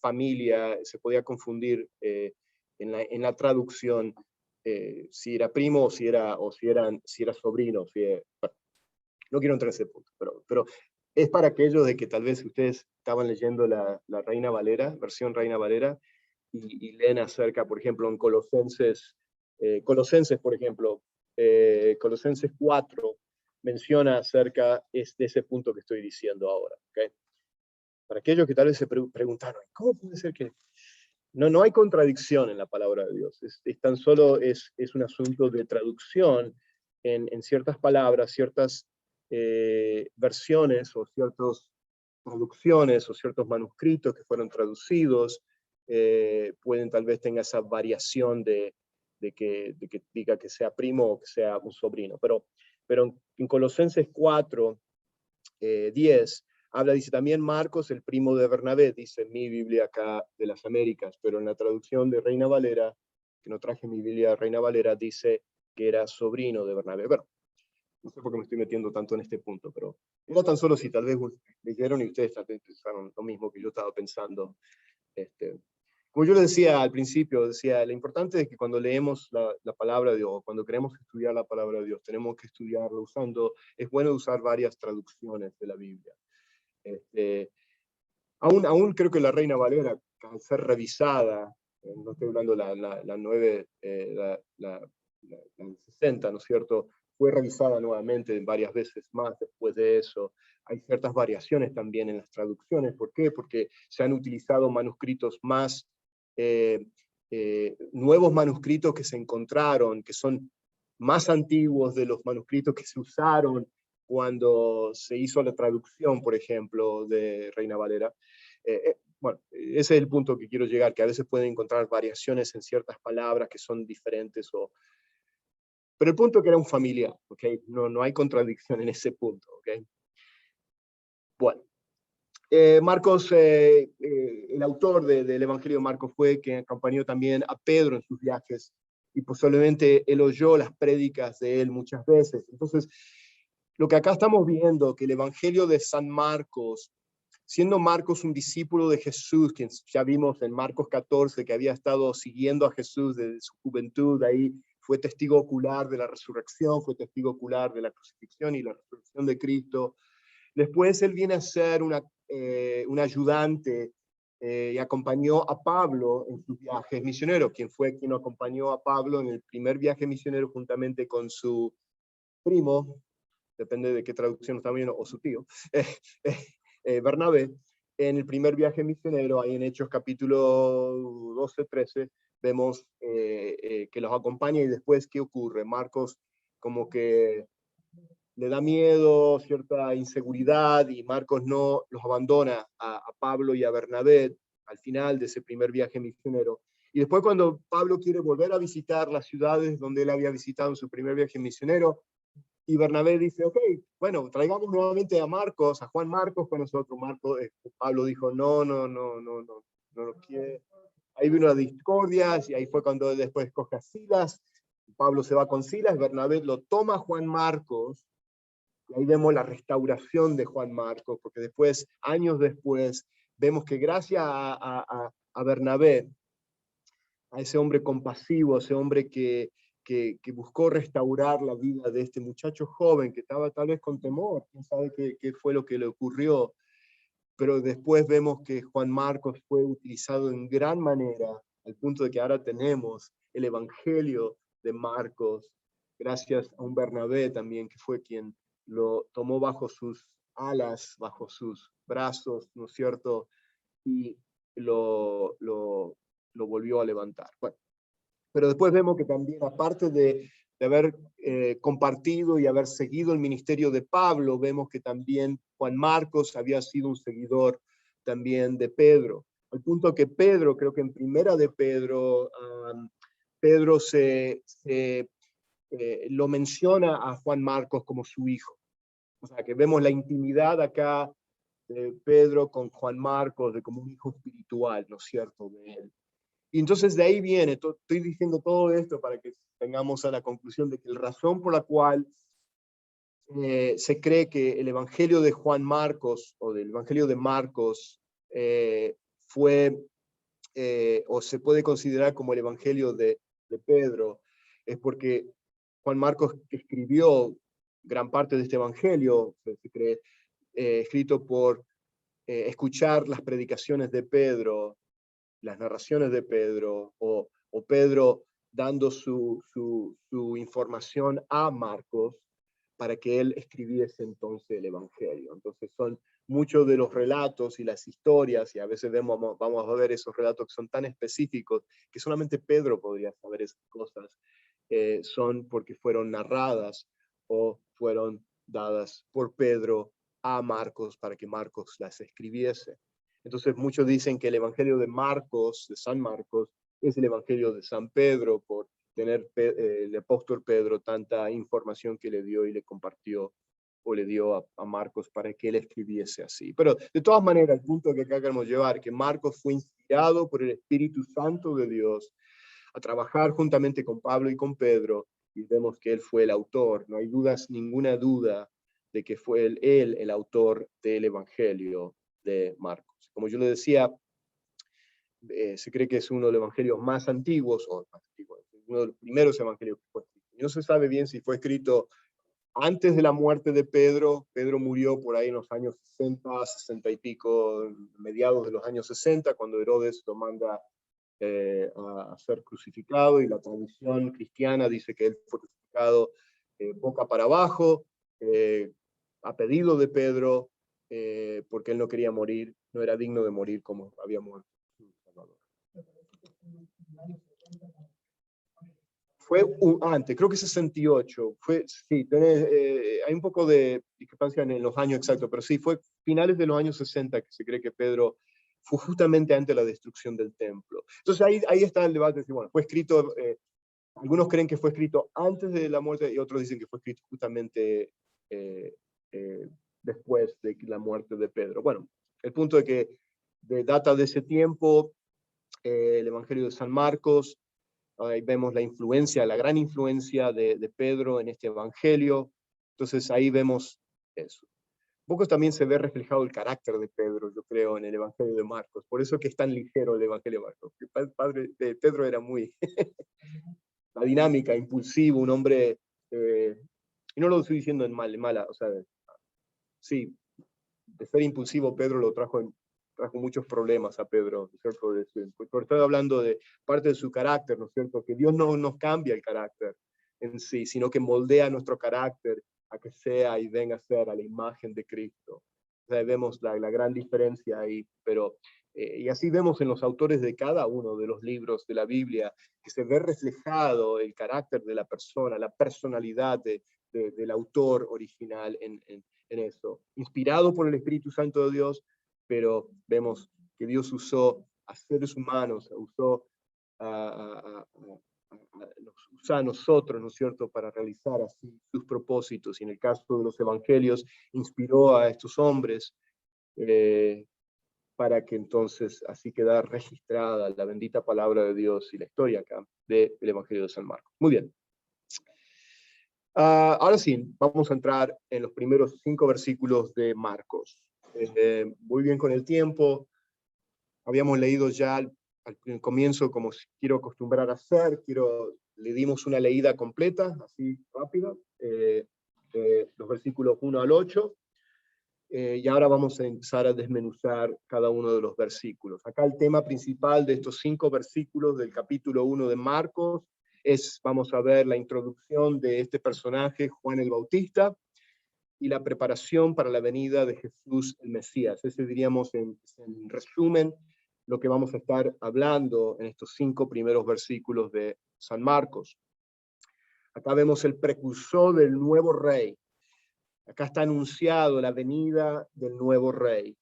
A: familia, se podía confundir en la traducción si era primo o si era sobrino. No quiero entrar en ese punto, pero es para aquellos de que tal vez ustedes estaban leyendo la Reina Valera, versión Reina Valera, y leen acerca, por ejemplo, en Colosenses, por ejemplo, Colosenses 4 menciona acerca de ese punto que estoy diciendo ahora. ¿Okay? Para aquellos que tal vez se preguntaron, ¿cómo puede ser que no hay contradicción en la palabra de Dios? Es tan solo es un asunto de traducción en ciertas palabras, ciertas versiones o ciertas traducciones o ciertos manuscritos que fueron traducidos, pueden tal vez tenga esa variación de que diga que sea primo o que sea un sobrino. Pero en Colosenses 4, 10, dice también Marcos, el primo de Bernabé, dice mi Biblia acá de las Américas, pero en la traducción de Reina Valera, que no traje mi Biblia Reina Valera, dice que era sobrino de Bernabé. Bueno, no sé por qué me estoy metiendo tanto en este punto, pero era tan solo si tal vez leyeron y ustedes también pensaron lo mismo que yo estaba pensando. Como yo les decía al principio, decía, lo importante es que cuando leemos la palabra de Dios, cuando queremos estudiar la palabra de Dios, tenemos que estudiarla es bueno usar varias traducciones de la Biblia. Aún creo que la Reina Valera, al ser revisada, no estoy hablando la 9, la 60, ¿no es cierto? Fue revisada nuevamente varias veces más después de eso. Hay ciertas variaciones también en las traducciones. ¿Por qué? Porque se han utilizado manuscritos más, nuevos manuscritos que se encontraron, que son más antiguos de los manuscritos que se usaron cuando se hizo la traducción, por ejemplo, de Reina Valera. Bueno, ese es el punto que quiero llegar, que a veces pueden encontrar variaciones en ciertas palabras que son diferentes, pero el punto es que era un familiar, ¿okay? No hay contradicción en ese punto. ¿Okay? Bueno, Marcos, el autor del Evangelio de Marcos fue quien acompañó también a Pedro en sus viajes, y posiblemente él oyó las prédicas de él muchas veces. Entonces, lo que acá estamos viendo, que el Evangelio de San Marcos, siendo Marcos un discípulo de Jesús, quien ya vimos en Marcos 14, que había estado siguiendo a Jesús desde su juventud, ahí fue testigo ocular de la resurrección, fue testigo ocular de la crucifixión y la resurrección de Cristo. Después él viene a ser un ayudante y acompañó a Pablo en sus viajes misioneros, quien fue quien acompañó a Pablo en el primer viaje misionero juntamente con su primo, depende de qué traducción está viendo, o su tío, Bernabé, en el primer viaje misionero, ahí en Hechos capítulo 12, 13, vemos que los acompaña y después, ¿qué ocurre? Marcos como que le da miedo, cierta inseguridad, y Marcos no los abandona a Pablo y a Bernabé al final de ese primer viaje misionero. Y después cuando Pablo quiere volver a visitar las ciudades donde él había visitado en su primer viaje misionero, y Bernabé dice, ok, bueno, traigamos nuevamente a Marcos, a Juan Marcos con nosotros. Pablo dijo, no lo quiere. Ahí vino la discordia, y ahí fue cuando después escoge a Silas. Pablo se va con Silas, Bernabé lo toma a Juan Marcos, y ahí vemos la restauración de Juan Marcos, porque después, años después, vemos que gracias a Bernabé, a ese hombre compasivo, ese hombre que buscó restaurar la vida de este muchacho joven que estaba tal vez con temor, quién sabe qué fue lo que le ocurrió, pero después vemos que Juan Marcos fue utilizado en gran manera, al punto de que ahora tenemos el Evangelio de Marcos, gracias a un Bernabé también, que fue quien lo tomó bajo sus alas, bajo sus brazos, ¿no es cierto? Y lo volvió a levantar. Bueno, pero después vemos que también, aparte de haber compartido y haber seguido el ministerio de Pablo, vemos que también Juan Marcos había sido un seguidor también de Pedro. Al punto que Pedro, creo que en primera de Pedro, Pedro lo menciona a Juan Marcos como su hijo. O sea, que vemos la intimidad acá de Pedro con Juan Marcos, de como un hijo espiritual, ¿no es cierto?, de él. Y entonces de ahí viene, estoy diciendo todo esto para que tengamos a la conclusión de que la razón por la cual se cree que el Evangelio de Juan Marcos o del Evangelio de Marcos fue o se puede considerar como el Evangelio de Pedro, es porque Juan Marcos escribió gran parte de este evangelio, se cree, escrito por escuchar las predicaciones de Pedro, las narraciones de Pedro, o Pedro dando su información a Marcos para que él escribiese entonces el evangelio. Entonces son muchos de los relatos y las historias, y a veces vamos a ver esos relatos que son tan específicos que solamente Pedro podría saber esas cosas, son porque fueron narradas o fueron dadas por Pedro a Marcos para que Marcos las escribiese. Entonces muchos dicen que el evangelio de Marcos, de San Marcos, es el evangelio de San Pedro por tener el apóstol Pedro tanta información que le dio y le compartió o le dio a Marcos para que él escribiese así. Pero de todas maneras, el punto que acá queremos llevar, que Marcos fue inspirado por el Espíritu Santo de Dios a trabajar juntamente con Pablo y con Pedro, y vemos que él fue el autor. No hay dudas, ninguna duda de que fue él el autor del evangelio de Marcos. Como yo le decía, se cree que es uno de los evangelios más antiguos, o más antiguos, uno de los primeros evangelios que fue escrito. No se sabe bien si fue escrito antes de la muerte de Pedro. Pedro murió por ahí en los años 60, 60 y pico, mediados de los años 60, cuando Herodes lo manda a ser crucificado, y la tradición cristiana dice que él fue crucificado boca para abajo, a pedido de Pedro, porque él no quería morir, no era digno de morir como había muerto su Salvador. Fue antes, creo que 68, sí, hay un poco de discrepancia en los años exactos, pero sí, fue finales de los años 60 que se cree que Pedro fue justamente antes de la destrucción del templo. Entonces ahí está el debate, bueno, fue escrito, algunos creen que fue escrito antes de la muerte y otros dicen que fue escrito justamente después de la muerte de Pedro. Bueno, el punto de que data de ese tiempo, el Evangelio de San Marcos. Ahí vemos la influencia, la gran influencia de Pedro en este evangelio. Entonces ahí vemos eso. Un poco también se ve reflejado el carácter de Pedro, yo creo, en el evangelio de Marcos. Por eso que es tan ligero el evangelio de Marcos. Pedro era muy la dinámica, impulsivo, un hombre, y no lo estoy diciendo en mala, o sea, sí, de ser impulsivo Pedro lo trajo muchos problemas a Pedro, ¿no es cierto? Porque estoy hablando de parte de su carácter, ¿no es cierto? Que Dios no nos cambia el carácter en sí, sino que moldea nuestro carácter a que sea y venga a ser a la imagen de Cristo. O sea, vemos la gran diferencia ahí, pero y así vemos en los autores de cada uno de los libros de la Biblia que se ve reflejado el carácter de la persona, la personalidad del autor original en eso, inspirado por el Espíritu Santo de Dios, pero vemos que Dios usó a seres humanos, nos usa a nosotros, ¿no es cierto?, para realizar así sus propósitos. Y en el caso de los evangelios, inspiró a estos hombres para que entonces así queda registrada la bendita palabra de Dios y la historia acá del Evangelio de San Marcos. Muy bien. Ahora sí, vamos a entrar en los primeros 5 versículos de Marcos. Muy bien con el tiempo. Habíamos leído ya al comienzo, como quiero acostumbrar a hacer, le dimos una leída completa, así rápida, los versículos 1 al 8, y ahora vamos a empezar a desmenuzar cada uno de los versículos. Acá el tema principal de estos 5 versículos del capítulo 1 de Marcos vamos a ver la introducción de este personaje, Juan el Bautista, y la preparación para la venida de Jesús el Mesías. Ese diríamos en resumen lo que vamos a estar hablando en estos 5 primeros versículos de San Marcos. Acá vemos el precursor del nuevo rey. Acá está anunciado la venida del nuevo rey.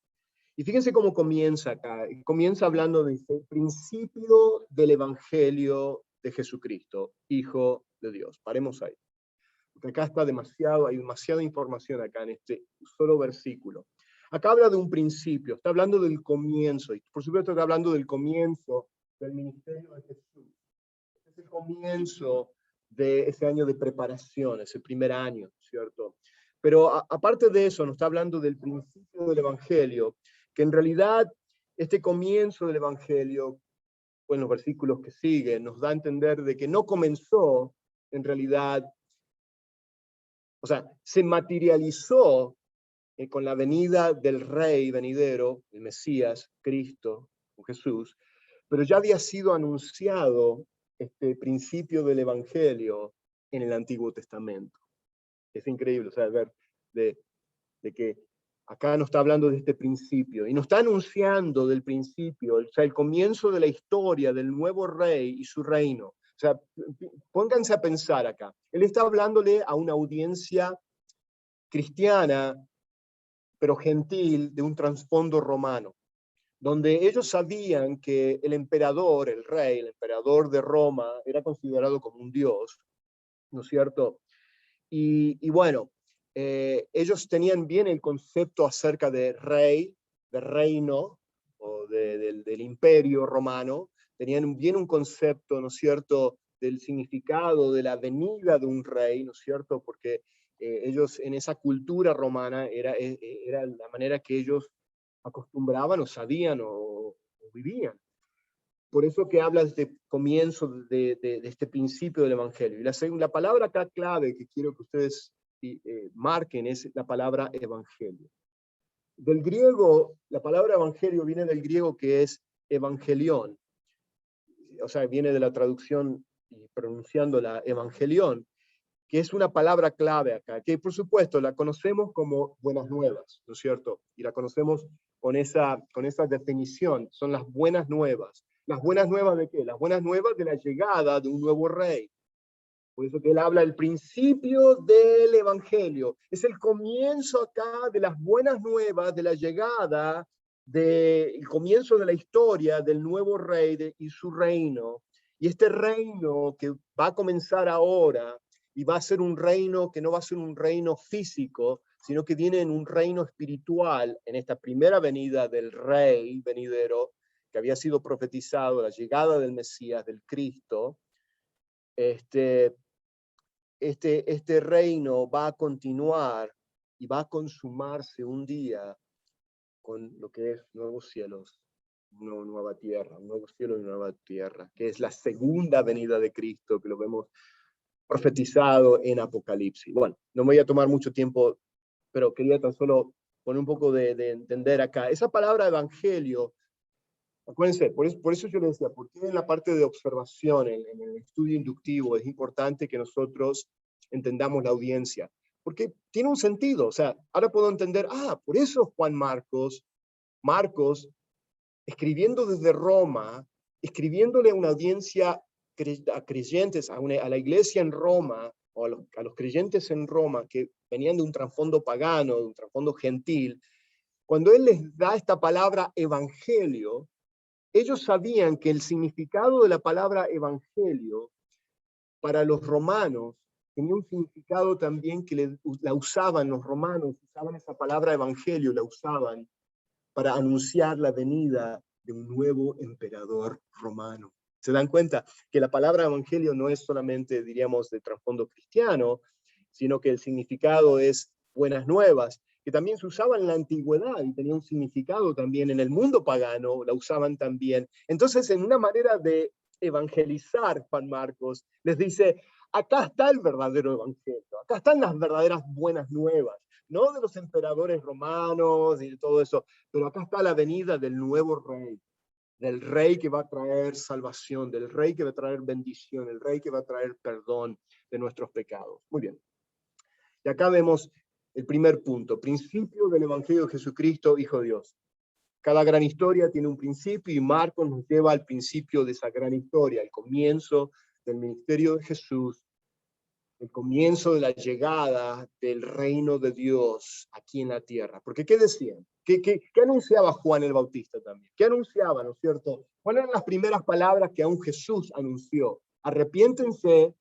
A: Y fíjense cómo comienza acá. Comienza hablando del principio del evangelio de Jesucristo, Hijo de Dios. Paremos ahí. Porque acá hay demasiada información acá en este solo versículo. Acá habla de un principio, está hablando del comienzo, y por supuesto está hablando del comienzo del ministerio de Jesús. Es el comienzo de ese año de preparación, ese primer año, ¿cierto? Pero aparte de eso, nos está hablando del principio del evangelio, que en realidad este comienzo del evangelio, en los versículos que siguen, nos da a entender de que no comenzó en realidad O sea, se materializó con la venida del Rey venidero, el Mesías, Cristo, Jesús, pero ya había sido anunciado este principio del Evangelio en el Antiguo Testamento. Es increíble, o sea, ver de que acá nos está hablando de este principio, y nos está anunciando del principio, o sea, el comienzo de la historia del nuevo rey y su reino. O sea, pónganse a pensar acá. Él está hablándole a una audiencia cristiana, pero gentil, de un trasfondo romano, donde ellos sabían que el emperador, el rey, el emperador de Roma, era considerado como un dios, ¿no es cierto? Y bueno, ellos tenían bien el concepto acerca de rey, de reino, o del imperio romano, tenían bien un concepto, ¿no es cierto?, del significado de la venida de un rey, ¿no es cierto?, porque ellos en esa cultura romana era la manera que ellos acostumbraban o sabían o vivían. Por eso que habla de este comienzo, de este principio del Evangelio. Y la palabra acá clave que quiero que ustedes marquen es la palabra Evangelio. Del griego, la palabra Evangelio viene del griego que es Evangelión. O sea, viene de la traducción y pronunciándola Evangelión, que es una palabra clave acá, que por supuesto la conocemos como buenas nuevas, ¿no es cierto? Y la conocemos con esa definición, son las buenas nuevas. ¿Las buenas nuevas de qué? Las buenas nuevas de la llegada de un nuevo rey. Por eso que él habla del principio del Evangelio. Es el comienzo acá de las buenas nuevas, de la llegada, del comienzo de la historia del nuevo rey y su reino. Y este reino que va a comenzar ahora, y va a ser un reino que no va a ser un reino físico, sino que viene en un reino espiritual, en esta primera venida del rey venidero, que había sido profetizado, la llegada del Mesías, del Cristo. Este reino va a continuar y va a consumarse un día con lo que es nuevos cielos, una nueva tierra, un nuevo cielo y una nueva tierra, que es la segunda venida de Cristo, que lo vemos profetizado en Apocalipsis. Bueno, no me voy a tomar mucho tiempo, pero quería tan solo poner un poco de entender acá. Esa palabra evangelio, acuérdense, por eso yo les decía, porque en la parte de observación, en el estudio inductivo, es importante que nosotros entendamos la audiencia, porque tiene un sentido. O sea, ahora puedo entender, por eso Juan Marcos, escribiendo desde Roma, escribiéndole a una audiencia, a creyentes, a la iglesia en Roma, o a los creyentes en Roma, que venían de un trasfondo pagano, de un trasfondo gentil, cuando él les da esta palabra evangelio, ellos sabían que el significado de la palabra evangelio para los romanos tenía un significado también que la usaban los romanos, usaban esa palabra evangelio, la usaban para anunciar la venida de un nuevo emperador romano. ¿Se dan cuenta que la palabra evangelio no es solamente, diríamos, de trasfondo cristiano, sino que el significado es buenas nuevas, que también se usaba en la antigüedad y tenía un significado también en el mundo pagano, la usaban también. Entonces, en una manera de evangelizar, Juan Marcos les dice, acá está el verdadero evangelio, acá están las verdaderas buenas nuevas, no de los emperadores romanos y de todo eso, pero acá está la venida del nuevo rey, del rey que va a traer salvación, del rey que va a traer bendición, el rey que va a traer perdón de nuestros pecados. Muy bien. Y acá vemos el primer punto, principio del Evangelio de Jesucristo, Hijo de Dios. Cada gran historia tiene un principio y Marcos nos lleva al principio de esa gran historia, el comienzo del ministerio de Jesús, el comienzo de la llegada del reino de Dios aquí en la tierra. Porque ¿qué decían? ¿Qué anunciaba Juan el Bautista también? ¿Qué anunciaba, no es cierto? ¿Cuáles eran las primeras palabras que aún Jesús anunció? Arrepiéntense,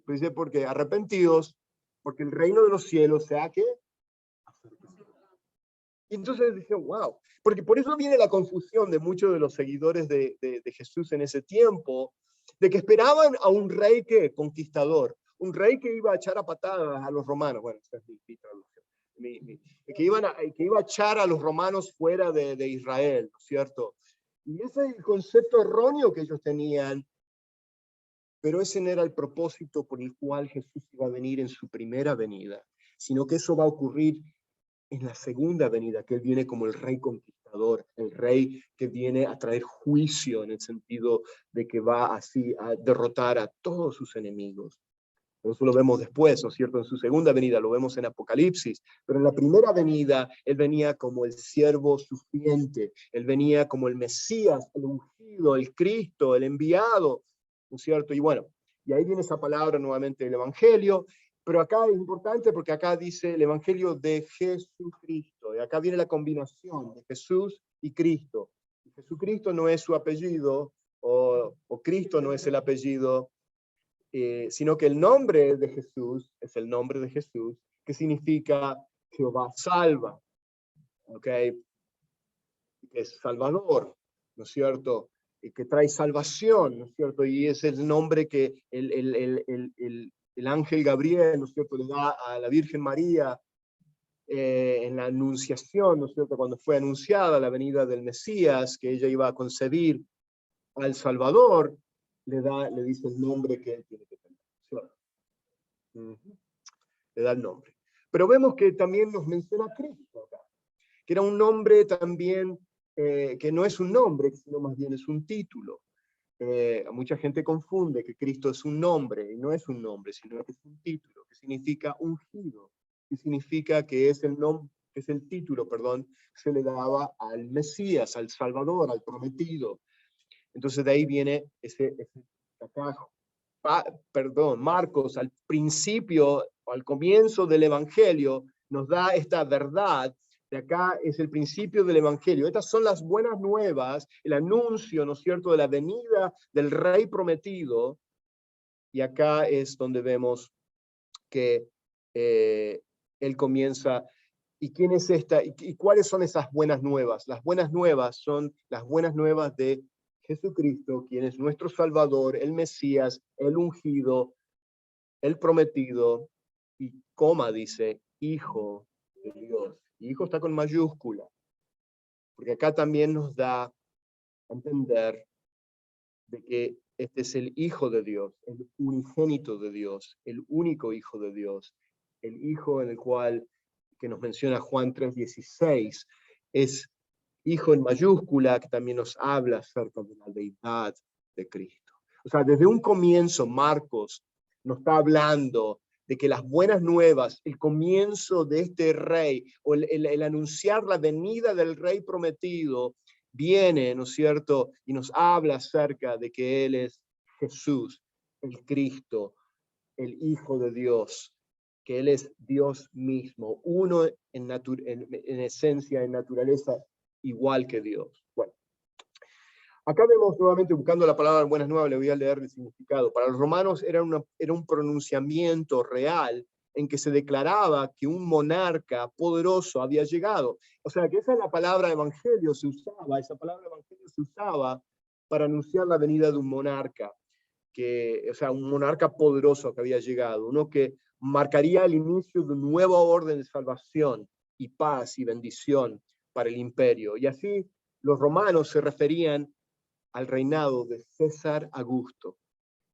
A: dice, porque arrepentidos, porque el reino de los cielos se ha ¿qué? Y entonces dije, wow, porque por eso viene la confusión de muchos de los seguidores de Jesús en ese tiempo, de que esperaban a un rey que conquistador, un rey que iba a echar a patadas a los romanos. Bueno, esa es mi traducción. Que iba a echar a los romanos fuera de Israel, ¿no es cierto? Y ese es el concepto erróneo que ellos tenían pero ese no era el propósito por el cual Jesús iba a venir en su primera venida, sino que eso va a ocurrir en la segunda venida, que Él viene como el rey conquistador, el rey que viene a traer juicio en el sentido de que va así a derrotar a todos sus enemigos. Eso lo vemos después, ¿no es cierto? En su segunda venida, lo vemos en Apocalipsis, pero en la primera venida, Él venía como el siervo sufriente, Él venía como el Mesías, el ungido, el Cristo, el enviado, ¿no es cierto? Y bueno, y ahí viene esa palabra nuevamente del Evangelio, pero acá es importante porque acá dice el Evangelio de Jesucristo, y acá viene la combinación de Jesús y Cristo. Y Jesucristo no es su apellido, o Cristo no es el apellido, sino que el nombre de Jesús es el nombre de Jesús, que significa Jehová salva, ¿ok? Que es Salvador, ¿no es cierto? Y que trae salvación, ¿no es cierto? Y es el nombre que el ángel Gabriel, ¿no es cierto?, le da a la Virgen María en la anunciación, ¿no es cierto?, cuando fue anunciada la venida del Mesías, que ella iba a concebir al Salvador, le dice el nombre que él tiene que tener, ¿cierto? Le da el nombre. Pero vemos que también nos menciona Cristo acá, que era un nombre también, que no es un nombre, sino más bien es un título. Mucha gente confunde que Cristo es un nombre, y no es un nombre, sino que es un título, que significa ungido, que significa que es el nombre, que es el título, perdón, que se le daba al Mesías, al Salvador, al prometido. Entonces de ahí viene ese acá, Marcos al principio, al comienzo del Evangelio, nos da esta verdad. De acá es el principio del Evangelio. Estas son las buenas nuevas, el anuncio, ¿no es cierto?, de la venida del Rey prometido. Y acá es donde vemos que él comienza. ¿Y quién es esta? ¿Y cuáles son esas buenas nuevas? Las buenas nuevas son las buenas nuevas de Jesucristo, quien es nuestro Salvador, el Mesías, el ungido, el prometido, y coma dice, Hijo de Dios. Y Hijo está con mayúscula, porque acá también nos da a entender de que este es el Hijo de Dios, el unigénito de Dios, el único Hijo de Dios, el Hijo en el cual, que nos menciona Juan 3:16, es Hijo en mayúscula, que también nos habla acerca de la deidad de Cristo. O sea, desde un comienzo, Marcos nos está hablando de que las buenas nuevas, el comienzo de este rey, o el anunciar la venida del rey prometido, viene, ¿no es cierto?, y nos habla acerca de que Él es Jesús, el Cristo, el Hijo de Dios, que Él es Dios mismo, uno en esencia, en naturaleza, igual que Dios. Bueno, acá vemos nuevamente, buscando la palabra buenas nuevas, le voy a leer el significado. Para los romanos era un pronunciamiento real en que se declaraba que un monarca poderoso había llegado. O sea, que esa es la palabra evangelio, esa palabra evangelio se usaba para anunciar la venida de un monarca, o sea, un monarca poderoso que había llegado, uno que marcaría el inicio de un nuevo orden de salvación y paz y bendición para el imperio. Y así los romanos se referían al reinado de César Augusto,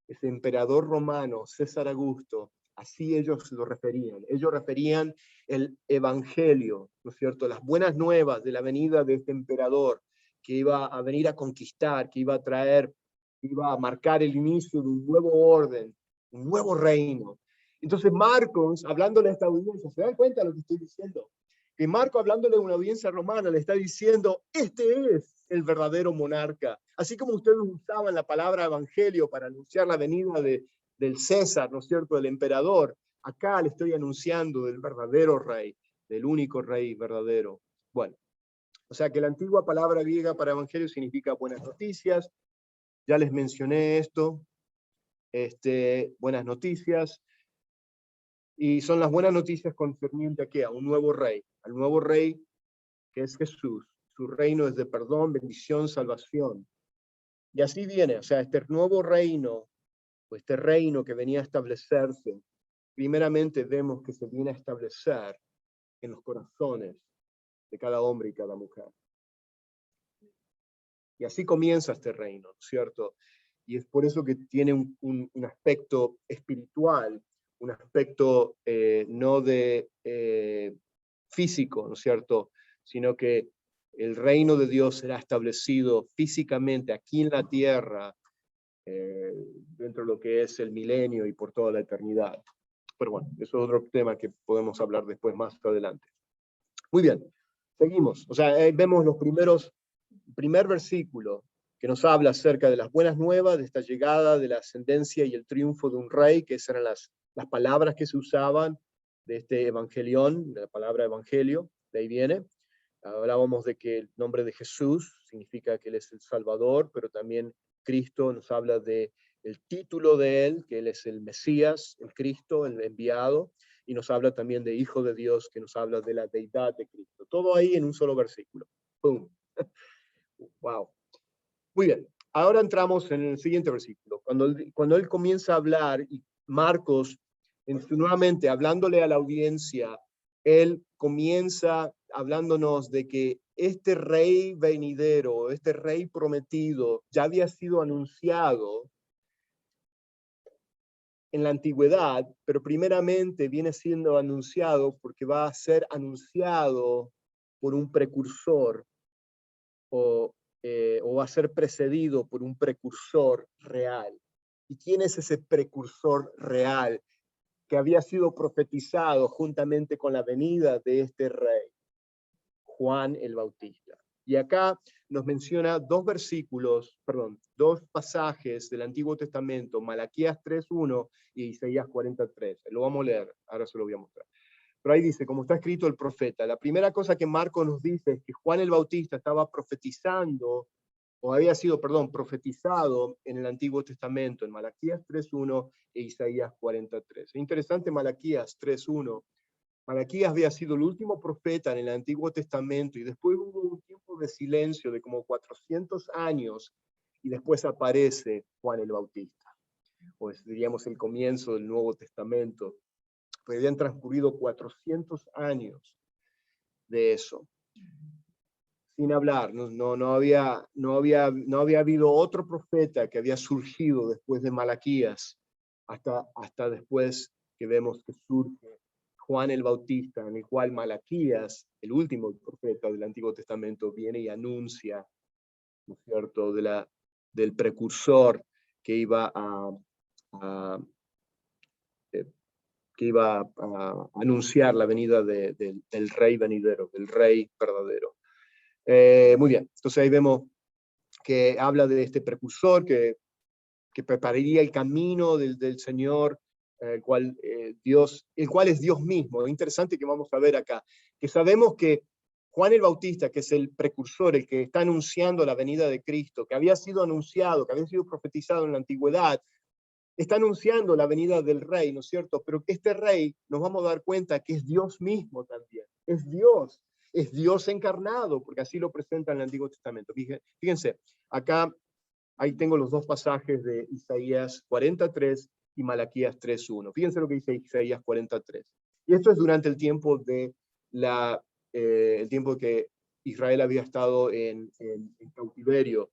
A: ese emperador romano, César Augusto. Así ellos lo referían. Ellos referían el evangelio, ¿no es cierto?, las buenas nuevas de la venida de este emperador que iba a venir a conquistar, que iba a traer, iba a marcar el inicio de un nuevo orden, un nuevo reino. Entonces Marcos, hablándole a esta audiencia, ¿se dan cuenta de lo que estoy diciendo? Que Marcos, hablándole a una audiencia romana, le está diciendo, este es el verdadero monarca. Así como ustedes usaban la palabra evangelio para anunciar la venida del César, ¿no es cierto?, del emperador, acá le estoy anunciando del verdadero rey, del único rey verdadero. Bueno, o sea que la antigua palabra griega para evangelio significa buenas noticias. Ya les mencioné esto, buenas noticias. Y son las buenas noticias concernientes a ¿qué? A un nuevo rey, al nuevo rey que es Jesús. Su reino es de perdón, bendición, salvación. Y así viene, o sea, este nuevo reino, o este reino que venía a establecerse, primeramente vemos que se viene a establecer en los corazones de cada hombre y cada mujer. Y así comienza este reino, ¿cierto? y es por eso que tiene un aspecto espiritual, un aspecto no de físico, ¿no es cierto?, sino que el reino de Dios será establecido físicamente aquí en la tierra, dentro de lo que es el milenio y por toda la eternidad. Pero bueno, eso es otro tema que podemos hablar después más adelante. Muy bien, seguimos. O sea, vemos los primer versículo que nos habla acerca de las buenas nuevas, de esta llegada, de la ascendencia y el triunfo de un rey, que esas eran las palabras que se usaban de este evangelión, de la palabra evangelio, de ahí viene. Hablábamos de que el nombre de Jesús significa que Él es el Salvador, pero también Cristo nos habla de el título de Él, que Él es el Mesías, el Cristo, el enviado, y nos habla también de Hijo de Dios, que nos habla de la deidad de Cristo. Todo ahí en un solo versículo. ¡Pum! ¡Wow! Muy bien, ahora entramos en el siguiente versículo. Cuando él comienza a hablar, y Marcos, nuevamente hablándole a la audiencia, él comienza hablándonos de que este rey venidero, este rey prometido, ya había sido anunciado en la antigüedad, pero primeramente viene siendo anunciado porque va a ser anunciado por un precursor o va a ser precedido por un precursor real. ¿Y quién es ese precursor real que había sido profetizado juntamente con la venida de este rey? Juan el Bautista. Y acá nos menciona dos pasajes del Antiguo Testamento, Malaquías 3:1 y Isaías 43. Lo vamos a leer, ahora se lo voy a mostrar. Pero ahí dice, como está escrito el profeta, la primera cosa que Marcos nos dice es que Juan el Bautista estaba profetizando, o había sido, profetizado en el Antiguo Testamento, en Malaquías 3:1 e Isaías 43. Es interesante Malaquías 3:1. Malaquías había sido el último profeta en el Antiguo Testamento y después hubo un tiempo de silencio de como 400 años y después aparece Juan el Bautista, o diríamos el comienzo del Nuevo Testamento. Pues habían transcurrido 400 años de eso. Sin hablar, no había habido otro profeta que había surgido después de Malaquías, hasta después que vemos que surge Juan el Bautista, en el cual Malaquías, el último profeta del Antiguo Testamento, viene y anuncia, ¿no es cierto?, del precursor que iba a anunciar la venida del rey venidero, del rey verdadero. Muy bien, entonces ahí vemos que habla de este precursor que prepararía el camino del Señor, el cual es Dios mismo. Es interesante que vamos a ver acá, que sabemos que Juan el Bautista, que es el precursor, el que está anunciando la venida de Cristo, que había sido anunciado, que había sido profetizado en la antigüedad, está anunciando la venida del rey, ¿no es cierto? Pero que este rey, nos vamos a dar cuenta que es Dios mismo también, es Dios encarnado, porque así lo presenta en el Antiguo Testamento. Fíjense, acá, ahí tengo los dos pasajes de Isaías 43 y Malaquías 3:1. Fíjense lo que dice Isaías 43. Y esto es durante el tiempo el tiempo que Israel había estado en cautiverio,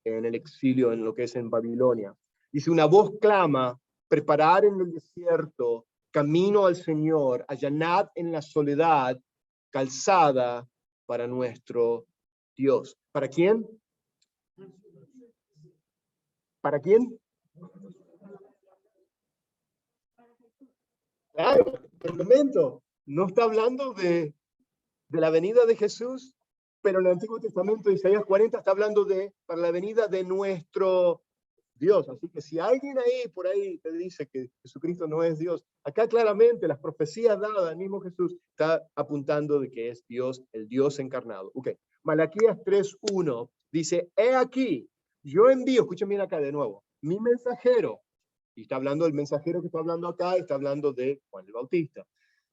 A: en el exilio, en lo que es en Babilonia. Dice, una voz clama, preparad en el desierto camino al Señor, allanad en la soledad calzada para nuestro Dios. ¿Para quién? ¿Para quién? Claro, por el momento, no está hablando de la venida de Jesús, pero en el Antiguo Testamento, Isaías 40, está hablando para la venida de nuestro Dios. Así que si alguien ahí, por ahí, te dice que Jesucristo no es Dios, acá claramente las profecías dadas al mismo Jesús está apuntando de que es Dios, el Dios encarnado. Ok, Malaquías 3:1 dice, he aquí, yo envío, escuchen bien acá de nuevo, mi mensajero, y está hablando del mensajero que está hablando acá, está hablando de Juan el Bautista.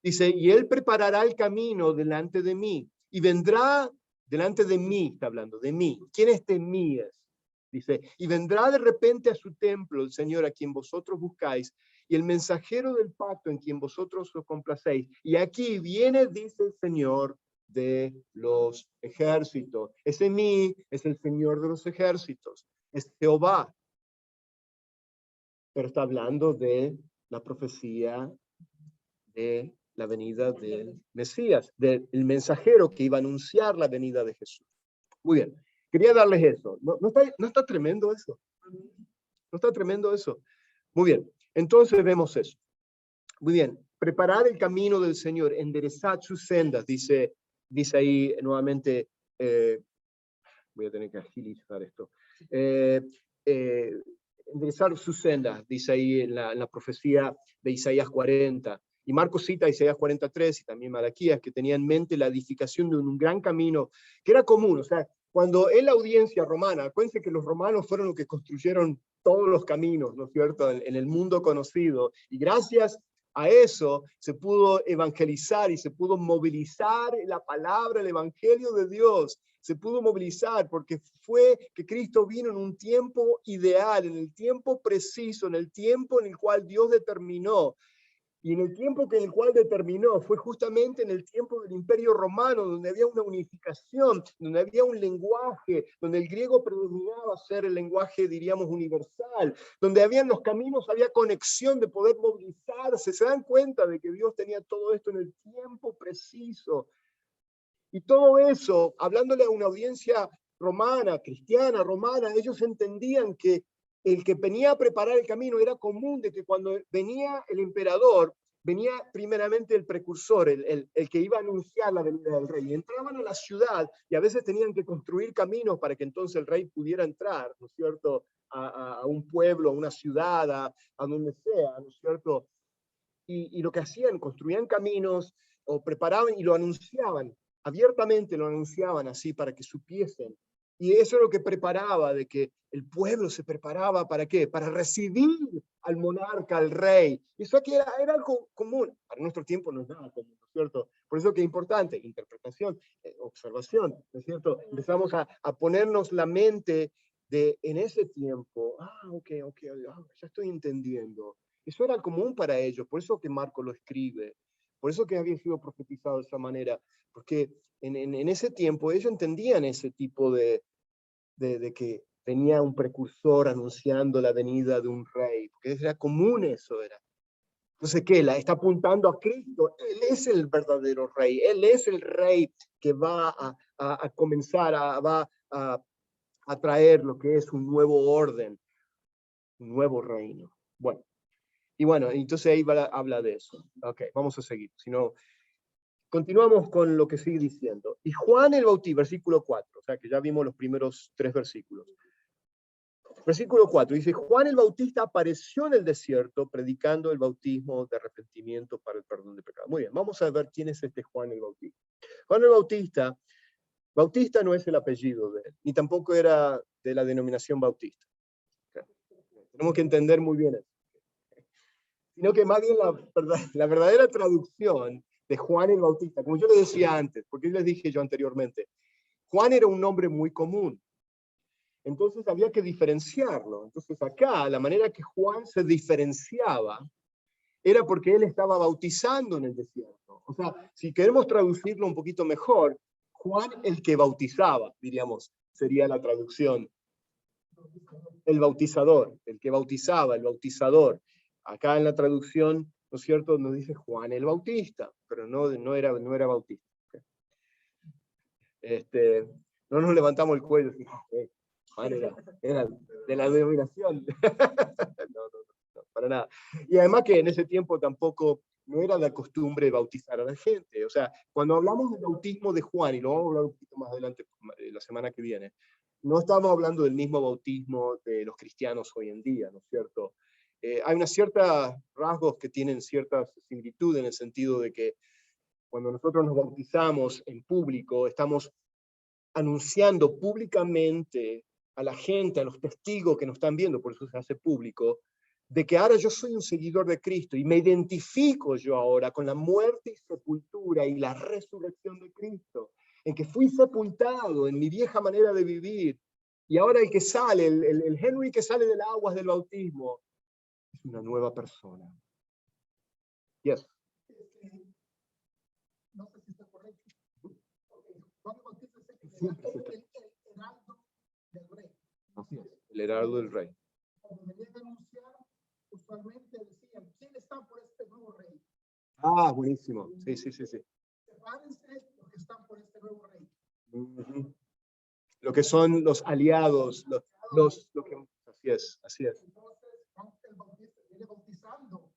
A: Dice, y él preparará el camino delante de mí, y vendrá delante de mí, está hablando de mí. ¿Quién este mí es? Dice, y vendrá de repente a su templo el Señor a quien vosotros buscáis, y el mensajero del pacto en quien vosotros os complacéis. Y aquí viene, dice el Señor de los ejércitos. Ese mí es el Señor de los ejércitos, es Jehová. pero está hablando de la profecía de la venida del Mesías, del mensajero que iba a anunciar la venida de Jesús. Muy bien, quería darles eso. ¿No está tremendo eso? ¿No está tremendo eso? Muy bien, entonces vemos eso. Muy bien, preparar el camino del Señor, enderezar sus sendas, dice ahí nuevamente, voy a tener que agilizar esto, enderezar sus sendas, dice ahí en la profecía de Isaías 40, y Marcos cita Isaías 43 y también Malaquías, que tenía en mente la edificación de un gran camino, que era común, o sea, cuando en la audiencia romana, acuérdense que los romanos fueron los que construyeron todos los caminos, ¿no es cierto?, en el mundo conocido, y gracias a eso se pudo evangelizar y se pudo movilizar la palabra, el evangelio de Dios, se pudo movilizar porque fue que Cristo vino en un tiempo ideal, en el tiempo preciso, en el tiempo en el cual Dios determinó. Y en el tiempo en el cual determinó fue justamente en el tiempo del Imperio Romano, donde había una unificación, donde había un lenguaje, donde el griego predominaba ser el lenguaje, diríamos, universal, donde habían los caminos, había conexión de poder movilizarse. Se dan cuenta de que Dios tenía todo esto en el tiempo preciso. Y todo eso, hablándole a una audiencia romana, cristiana, romana, ellos entendían que el que venía a preparar el camino era común de que cuando venía el emperador, venía primeramente el precursor, el que iba a anunciar la venida del rey. Y entraban a la ciudad y a veces tenían que construir caminos para que entonces el rey pudiera entrar, ¿no es cierto?, a un pueblo, a una ciudad, a donde sea, ¿no es cierto? Y lo que hacían, construían caminos o preparaban y lo anunciaban, abiertamente lo anunciaban así para que supiesen. Y eso es lo que preparaba, de que el pueblo se preparaba ¿para qué? Para recibir al monarca, al rey. Y eso aquí era algo común. Para nuestro tiempo no es nada común, ¿no es cierto? Por eso que es importante, interpretación, observación, ¿no es cierto? Empezamos a ponernos la mente de en ese tiempo, ok, ya estoy entendiendo. Eso era común para ellos, por eso que Marco lo escribe, por eso que había sido profetizado de esa manera, porque en ese tiempo ellos entendían ese tipo de que venía un precursor anunciando la venida de un rey, porque era común eso, era. Entonces, ¿qué? La está apuntando a Cristo, Él es el verdadero rey, Él es el rey que va a comenzar, va a traer lo que es un nuevo orden, un nuevo reino. Bueno. Y bueno, entonces ahí habla de eso. Ok, vamos a seguir. Si no, continuamos con lo que sigue diciendo. Y Juan el Bautista, versículo 4, o sea que ya vimos los primeros 3 versículos. Versículo 4 dice, Juan el Bautista apareció en el desierto predicando el bautismo de arrepentimiento para el perdón de pecados. Muy bien, vamos a ver quién es este Juan el Bautista. Juan el Bautista, Bautista no es el apellido de él, ni tampoco era de la denominación bautista. Okay. Tenemos que entender muy bien eso. Sino que más bien la verdadera traducción de Juan el Bautista, como yo les decía antes, porque les dije yo anteriormente, Juan era un nombre muy común, entonces había que diferenciarlo. Entonces acá la manera que Juan se diferenciaba era porque él estaba bautizando en el desierto. O sea, si queremos traducirlo un poquito mejor, Juan el que bautizaba, diríamos, sería la traducción. El bautizador, el que bautizaba, el bautizador. Acá en la traducción, ¿no es cierto?, nos dice Juan el Bautista, pero no era Bautista. No nos levantamos el cuello. Juan era de la denominación. No, para nada. Y además que en ese tiempo tampoco no era la costumbre bautizar a la gente. O sea, cuando hablamos del bautismo de Juan, y lo vamos a hablar un poquito más adelante la semana que viene, no estamos hablando del mismo bautismo de los cristianos hoy en día, ¿no es cierto? Hay unas ciertas rasgos que tienen ciertas similitudes en el sentido de que cuando nosotros nos bautizamos en público, estamos anunciando públicamente a la gente, a los testigos que nos están viendo, por eso se hace público, de que ahora yo soy un seguidor de Cristo y me identifico yo ahora con la muerte y sepultura y la resurrección de Cristo, en que fui sepultado en mi vieja manera de vivir, y ahora el que sale, el Henry que sale del aguas del bautismo, es una nueva persona. Yes. No sé si está correcto. El heraldo del rey.
B: usualmente decían, ¿quién está por este nuevo rey?
A: Ah, buenísimo. Sí.
B: Prepárense los que están por este nuevo rey.
A: Lo que son los aliados, lo que, así es.
B: Entonces, Juan el Bautista viene bautizando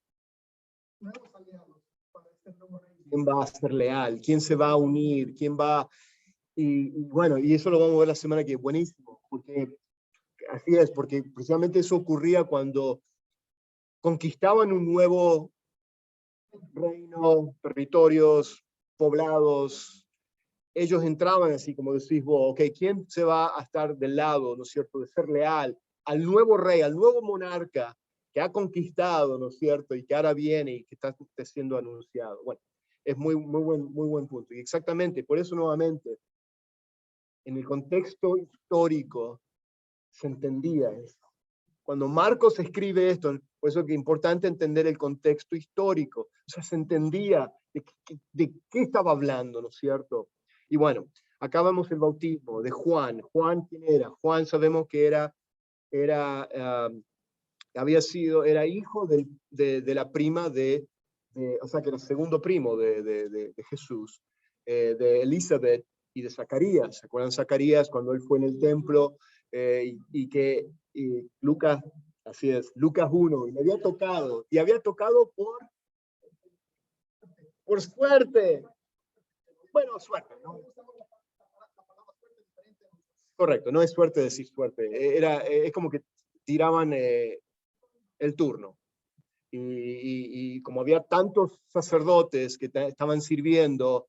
B: nuevos aliados para este nuevo rey.
A: ¿Quién va a ser leal? ¿Quién se va a unir? ¿Quién va? Y bueno, y eso lo vamos a ver la semana que viene. Buenísimo, porque así es, porque precisamente eso ocurría cuando conquistaban un nuevo reino, territorios, poblados. Ellos entraban así, como decís vos, ok, ¿quién se va a estar del lado, ¿no es cierto?, de ser leal al nuevo rey, al nuevo monarca que ha conquistado, ¿no es cierto?, y que ahora viene y que está siendo anunciado. Bueno, es muy buen punto. Y exactamente, por eso nuevamente, en el contexto histórico se entendía eso. Cuando Marcos escribe esto, por eso es que es importante entender el contexto histórico, o sea, se entendía de qué estaba hablando, ¿no es cierto? Y bueno, acá vemos el bautismo de Juan. ¿Juan quién era? Juan sabemos que era hijo de la prima o sea, que era segundo primo de Jesús, de Elizabeth y de Zacarías. ¿Se acuerdan Zacarías cuando él fue en el templo y Lucas, así es, Lucas 1, y había tocado por suerte. Bueno, suerte, ¿no? Correcto, no es suerte decir suerte. Es como que tiraban el turno. Y como había tantos sacerdotes que estaban sirviendo,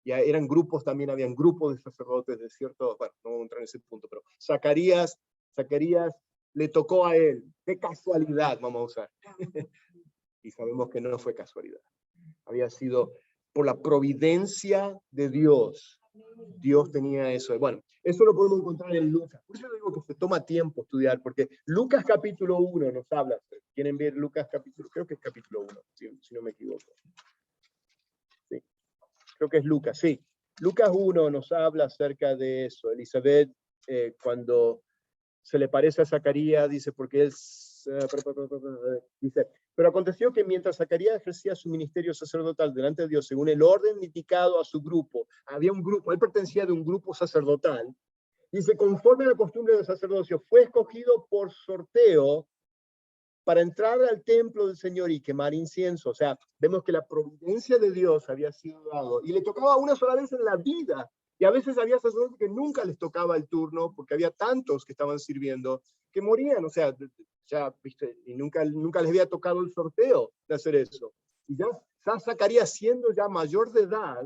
A: ya eran grupos, también habían grupos de sacerdotes de cierto, bueno, no vamos a entrar en ese punto, pero Zacarías le tocó a él, de casualidad, vamos a usar. Y sabemos que no fue casualidad. Había sido por la providencia de Dios. Dios tenía eso. Bueno, eso lo podemos encontrar en Lucas. Por eso digo que se toma tiempo estudiar, porque Lucas capítulo 1 nos habla. ¿Quieren ver Lucas capítulo? Creo que es capítulo 1, si no me equivoco. Sí, creo que es Lucas, sí. Lucas 1 nos habla acerca de eso. Elizabeth, cuando se le parece a Zacarías, dice, porque él dice, pero aconteció que mientras Zacarías ejercía su ministerio sacerdotal delante de Dios, según el orden indicado a su grupo, había un grupo, él pertenecía de un grupo sacerdotal, dice, conforme a la costumbre del sacerdocio, fue escogido por sorteo para entrar al templo del Señor y quemar incienso. O sea, vemos que la providencia de Dios había sido dado, y le tocaba una sola vez en la vida. Y a veces había sacerdotes que nunca les tocaba el turno, porque había tantos que estaban sirviendo, que morían, o sea, ya, viste, y nunca les había tocado el sorteo de hacer eso. Y ya Zacarías, siendo ya mayor de edad,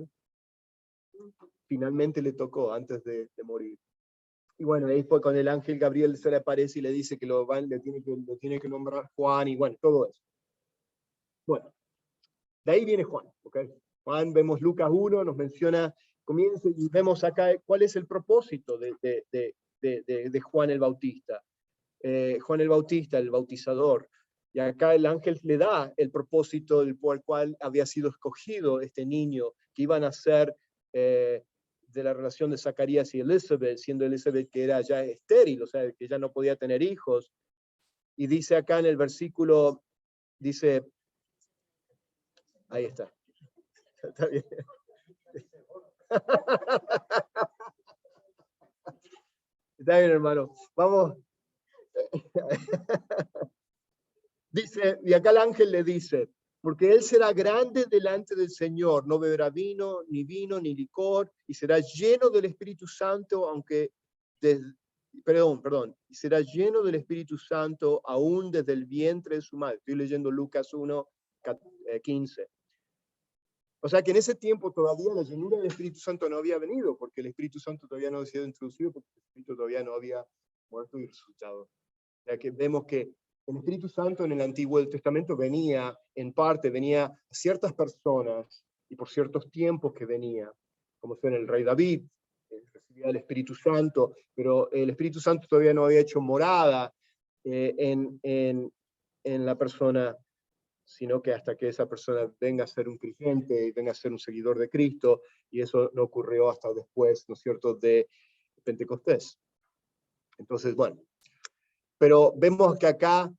A: finalmente le tocó antes de morir. Y bueno, ahí fue con el ángel Gabriel se le aparece y le dice que lo tiene que nombrar Juan, y bueno, todo eso. Bueno, de ahí viene Juan, ¿ok? Juan, vemos Lucas 1, nos menciona, comienza y vemos acá cuál es el propósito de Juan el Bautista. Juan el Bautista, el bautizador. Y acá el ángel le da el propósito por el cual había sido escogido este niño, que iban a ser de la relación de Zacarías y Elizabeth, siendo Elizabeth que era ya estéril, o sea, que ya no podía tener hijos. Y dice acá en el versículo, dice, ahí está. Está bien. Está bien, hermano. Vamos. Dice, y acá el ángel le dice, porque él será grande delante del Señor, no beberá vino, ni licor, y será lleno del Espíritu Santo, y será lleno del Espíritu Santo aún desde el vientre de su madre. Estoy leyendo Lucas 1, 15. O sea que en ese tiempo todavía la llenura del Espíritu Santo no había venido, porque el Espíritu Santo todavía no había sido introducido, porque el Espíritu todavía no había muerto y resucitado. O sea que vemos que el Espíritu Santo en el Antiguo Testamento venía a ciertas personas y por ciertos tiempos que venía, como fue en el rey David, recibía el Espíritu Santo, pero el Espíritu Santo todavía no había hecho morada en la persona, sino que hasta que esa persona venga a ser un creyente y venga a ser un seguidor de Cristo, y eso no ocurrió hasta después, ¿no es cierto?, de Pentecostés. Entonces, bueno, pero vemos que acá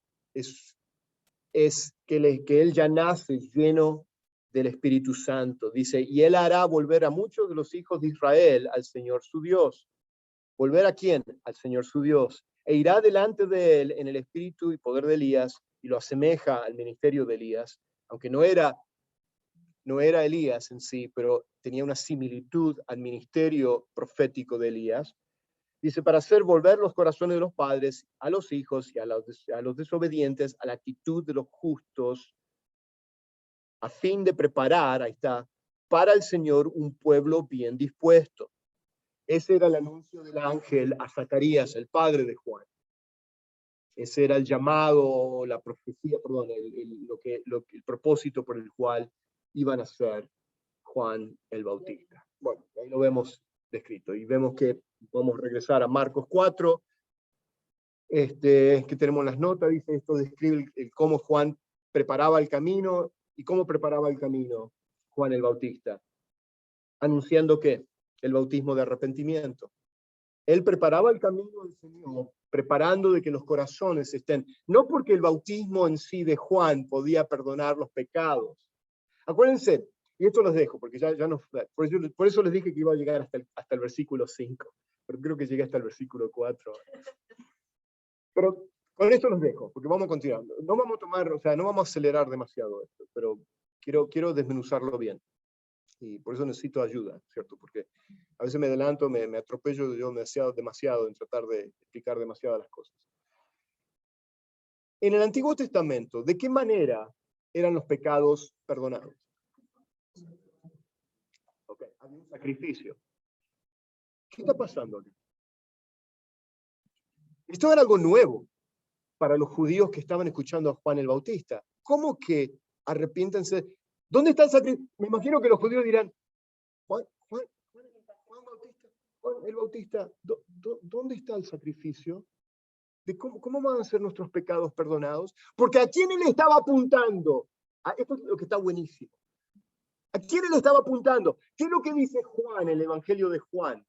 A: es que él ya nace lleno del Espíritu Santo. Dice, y él hará volver a muchos de los hijos de Israel al Señor su Dios. ¿Volver a quién? Al Señor su Dios. E irá delante de él en el espíritu y poder de Elías, y lo asemeja al ministerio de Elías, aunque no era Elías en sí, pero tenía una similitud al ministerio profético de Elías. Dice, para hacer volver los corazones de los padres a los hijos y a los desobedientes a la actitud de los justos, a fin de preparar, ahí está, para el Señor un pueblo bien dispuesto. Ese era el anuncio del ángel a Zacarías, el padre de Juan. Ese era el llamado, la profecía, perdón, el propósito por el cual iban a ser Juan el Bautista. Bueno, ahí lo vemos descrito. Y vemos que vamos a regresar a Marcos 4, que tenemos las notas, dice esto, describe cómo Juan preparaba el camino. ¿Y cómo preparaba el camino Juan el Bautista? Anunciando ¿qué? El bautismo de arrepentimiento. Él preparaba el camino del Señor, preparando de que los corazones estén, no porque el bautismo en sí de Juan podía perdonar los pecados. Acuérdense, y esto los dejo, porque ya no, por eso les dije que iba a llegar hasta el versículo 5, pero creo que llegué hasta el versículo 4. Pero con esto los dejo, porque vamos continuando. No vamos a tomar, o sea, no vamos a acelerar demasiado esto, pero quiero desmenuzarlo bien. Y por eso necesito ayuda, ¿cierto? Porque a veces me adelanto, me atropello yo demasiado en tratar de explicar demasiadas las cosas. En el Antiguo Testamento, ¿de qué manera eran los pecados perdonados? Okay, había un sacrificio. ¿Qué está pasando aquí? Esto era algo nuevo para los judíos que estaban escuchando a Juan el Bautista. ¿Cómo que arrepiéntense? ¿Dónde está el sacrificio? Me imagino que los judíos dirán, Juan el Bautista, ¿dónde está el sacrificio? ¿De cómo van a ser nuestros pecados perdonados? Porque ¿a quién él estaba apuntando? Esto es lo que está buenísimo. ¿A quién él estaba apuntando? ¿Qué es lo que dice Juan, el Evangelio de Juan?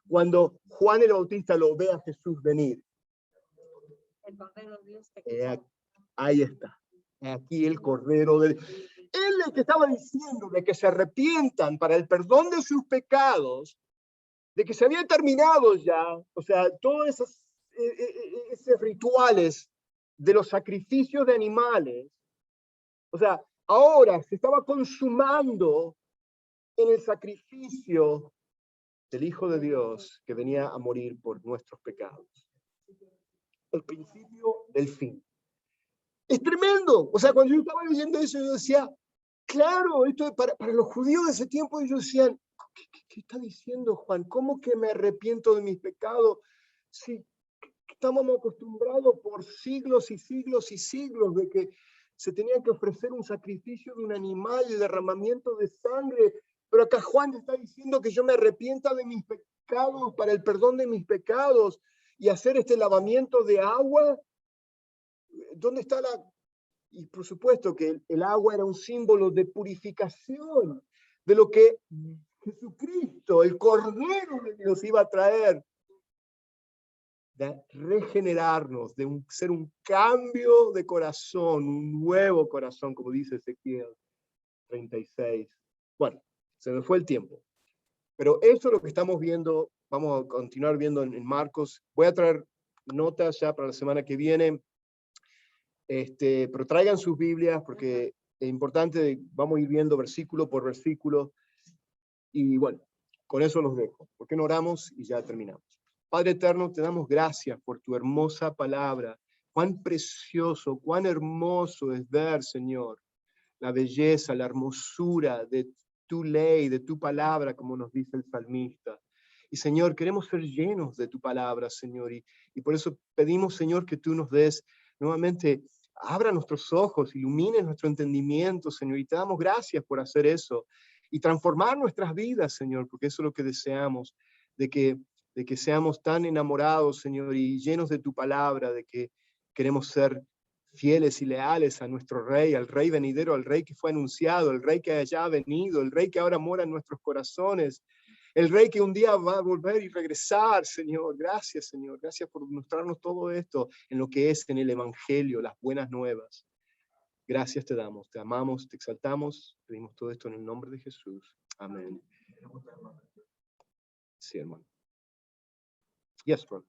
A: Cuando Juan el Bautista lo ve a Jesús venir.
C: El Cordero de Dios
A: ahí está. Aquí el Cordero de Dios. Él es el que estaba diciendo de que se arrepientan para el perdón de sus pecados, de que se habían terminado ya, o sea, todos esos rituales de los sacrificios de animales, o sea, ahora se estaba consumando en el sacrificio del Hijo de Dios que venía a morir por nuestros pecados. El principio del fin. Es tremendo. O sea, cuando yo estaba leyendo eso, yo decía, claro, esto para los judíos de ese tiempo, ellos decían, ¿qué está diciendo Juan? ¿Cómo que me arrepiento de mis pecados? Si estábamos acostumbrados por siglos y siglos y siglos de que se tenía que ofrecer un sacrificio de un animal y el derramamiento de sangre, pero acá Juan está diciendo que yo me arrepienta de mis pecados para el perdón de mis pecados y hacer este lavamiento de agua. ¿Dónde está la...? Y por supuesto que el agua era un símbolo de purificación, de lo que Jesucristo, el Cordero de Dios, iba a traer, de regenerarnos, de ser un cambio de corazón, un nuevo corazón, como dice Ezequiel 36. Bueno, se me fue el tiempo. Pero eso es lo que estamos viendo, vamos a continuar viendo en Marcos. Voy a traer notas ya para la semana que viene. Pero traigan sus Biblias porque es importante, vamos a ir viendo versículo por versículo. Y bueno, con eso los dejo. ¿Por qué no oramos y ya terminamos? Padre eterno, te damos gracias por tu hermosa palabra. Cuán precioso, cuán hermoso es ver, Señor, la belleza, la hermosura de tu ley, de tu palabra, como nos dice el salmista. Y Señor, queremos ser llenos de tu palabra, Señor, y por eso pedimos, Señor, que tú nos des nuevamente, abra nuestros ojos, ilumine nuestro entendimiento, Señor, y te damos gracias por hacer eso y transformar nuestras vidas, Señor, porque eso es lo que deseamos, de que seamos tan enamorados, Señor, y llenos de tu palabra, de que queremos ser fieles y leales a nuestro Rey, al Rey venidero, al Rey que fue anunciado, el Rey que ya ha venido, el Rey que ahora mora en nuestros corazones, el Rey que un día va a volver y regresar, Señor. Gracias, Señor. Gracias por mostrarnos todo esto en lo que es en el Evangelio, las buenas nuevas. Gracias te damos, te amamos, te exaltamos, pedimos todo esto en el nombre de Jesús. Amén. Sí, hermano. Yes, bro.